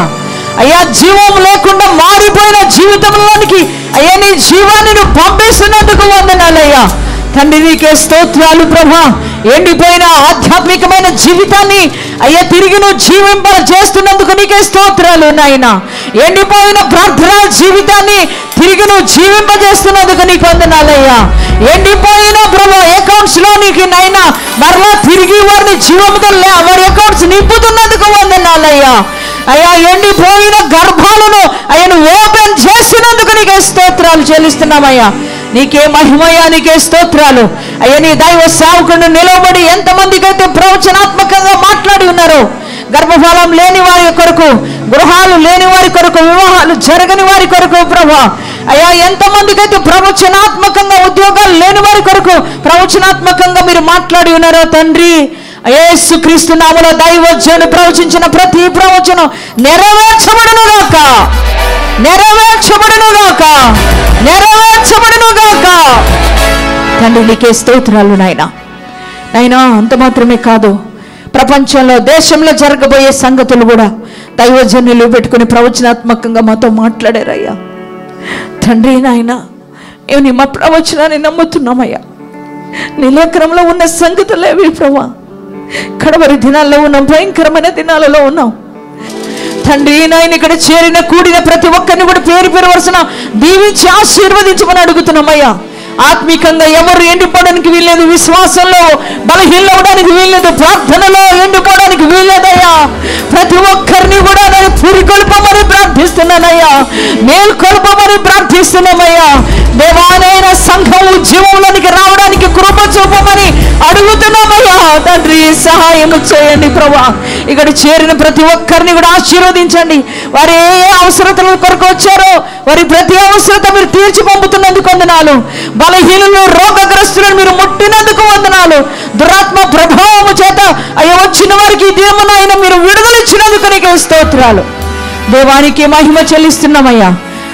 అయ్యా, జీవం లేకుండా మారిపోయిన జీవితంలోనికి అయ్యా నీ జీవాన్ని నువ్వు పంపిస్తున్నందుకు వందనాలయ్యా. తండ్రి నీకే స్తోత్రాలు ప్రభా. ఎండిపోయిన ఆధ్యాత్మికమైన జీవితాన్ని అయ్యా తిరిగి నువ్వు జీవింపజేస్తున్నందుకు నీకే స్తోత్రాలు నాయన. ఎండిపోయిన ప్రార్థనా జీవితాన్ని తిరిగి నువ్వు జీవింపజేస్తున్నందుకు నీకు వందనాలయ్యా. ఎండిపోయిన ప్రభా అకౌంట్స్ లో నీకు నైనా మరలా తిరిగి వారిని జీవంతో వారి అకౌంట్స్ నింపుతున్నందుకు వందనాలయ్యా. అయ్యా, ఎండిపోయిన గర్భాలను అయ్యను ఓపెన్ చేస్తున్నందుకు నీకే స్తోత్రాలు చెల్లిస్తున్నామయ్యా. నీకే మహిమయ్యా, నీకే స్తోత్రాలు అయ్యా. నీ దైవ సేవకుడు నిలవబడి ఎంతమందికి అయితే ప్రవచనాత్మకంగా మాట్లాడి ఉన్నారో, గర్భఫలం లేని వారి కొరకు, గృహాలు లేని వారి కొరకు, వివాహాలు జరగని వారి కొరకు ప్రభా అయ్యా, ఎంతమందికి అయితే ప్రవచనాత్మకంగా ఉద్యోగాలు లేని వారి కొరకు ప్రవచనాత్మకంగా మీరు మాట్లాడి ఉన్నారో తండ్రి, యేసుక్రీస్తు నామములో దైవజనుడు ప్రవచించిన ప్రతి ప్రవచనం నెరవేర్చబడునుగాక, నెరవేర్చబడునుగాక, నెరవేర్చబడునుగాక. తండ్రి నీకే స్తోత్రాలు నాయనా. నాయనా, అంత మాత్రమే కాదు, ప్రపంచంలో దేశంలో జరగబోయే సంగతులు కూడా దైవజనులు పెట్టుకుని ప్రవచనాత్మకంగా మాతో మాట్లాడారయ్యా. తండ్రి నాయనా, మేము నీ మా ప్రవచనాన్ని నమ్ముతున్నామయ్యా. నీ లేఖనంలో ఉన్న సంగతులేవి ప్రభా. కడవరి దినాల్లో ఉన్నాం, భయంకరమైన దినాలలో ఉన్నాం తండ్రి నాయన. ఇక్కడ చేరిన కూడిన ప్రతి ఒక్కరిని కూడా పేరు పేరు వరుసన దీవించి ఆశీర్వదించమని అడుగుతున్నామయ్యా. ఆత్మీకంగా ఎవరు ఎండిపోవడానికి వీల్లేదు, విశ్వాసంలో బలహీనవడానికి వీల్లేదు, ప్రార్థనలో ఎండిపోవడానికి వీల్లేదయ్యా. ప్రతి ఒక్కరిని కూడా నేను పురికొల్పమని ప్రార్థిస్తున్నానయ్యా, మేల్కొల్పమని ప్రార్థిస్తున్నామయ్యా. దేవాలైన సంఘం ఉద్యమంలోనికి రావడానికి కృప చూపమని అడుగుతున్నామయ్యా. తండ్రి సహాయం చేయండి ప్రభా. ఇక్కడ చేరిన ప్రతి ఒక్కరిని కూడా ఆశీర్వదించండి. వారు ఏ ఏ అవసరతల కొరకు వచ్చారో వారి ప్రతి అవసరత మీరు తీర్చి పంపుతున్నందుకు వందనాలు. బలహీనులు, రోగగ్రస్తులను మీరు ముట్టినందుకు వందనాలు. దురాత్మ ప్రభావము చేత అయ్యా వచ్చిన వారికి దేవనాయన మీరు విడుదలిచ్చినందుకు నీకు స్తోత్రాలు. దేవానికి మహిమ చెల్లిస్తున్నామయ్యా.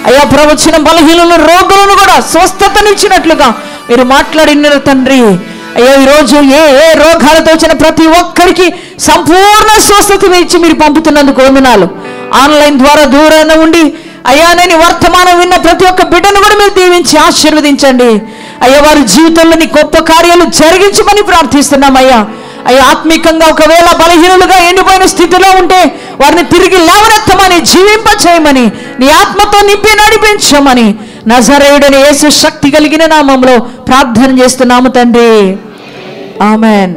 అయ్యా, ప్రవచన బలహీనులు, రోగులను కూడా స్వస్థతనిచ్చినట్లుగా మీరు మాట్లాడిన తండ్రి అయ్యా, ఈరోజు ఏ ఏ రోగాలతో వచ్చిన ప్రతి ఒక్కరికి సంపూర్ణ స్వస్థతను ఇచ్చి మీరు పంపుతున్నందుకు వందనాలు. ఆన్లైన్ ద్వారా దూరాన ఉండి అయ్యా నేను వర్తమానం విన్న ప్రతి ఒక్క బిడ్డను కూడా మీరు దీవించి ఆశీర్వదించండి అయ్యా. వారి జీవితంలో నీ గొప్ప కార్యాలు జరిగించమని ప్రార్థిస్తున్నామయ్యా. అయ్యా, ఆత్మీకంగా ఒకవేళ బలహీనులుగా ఎండిపోయిన స్థితిలో ఉంటే వారిని తిరిగి లేవనెత్తమని, జీవింపచేయమని, నీ ఆత్మతో నింపి నడిపించమని నజరేయుడైన యేసు శక్తి కలిగిన నామములో ప్రార్థన చేస్తున్నాము తండ్రి. ఆమెన్.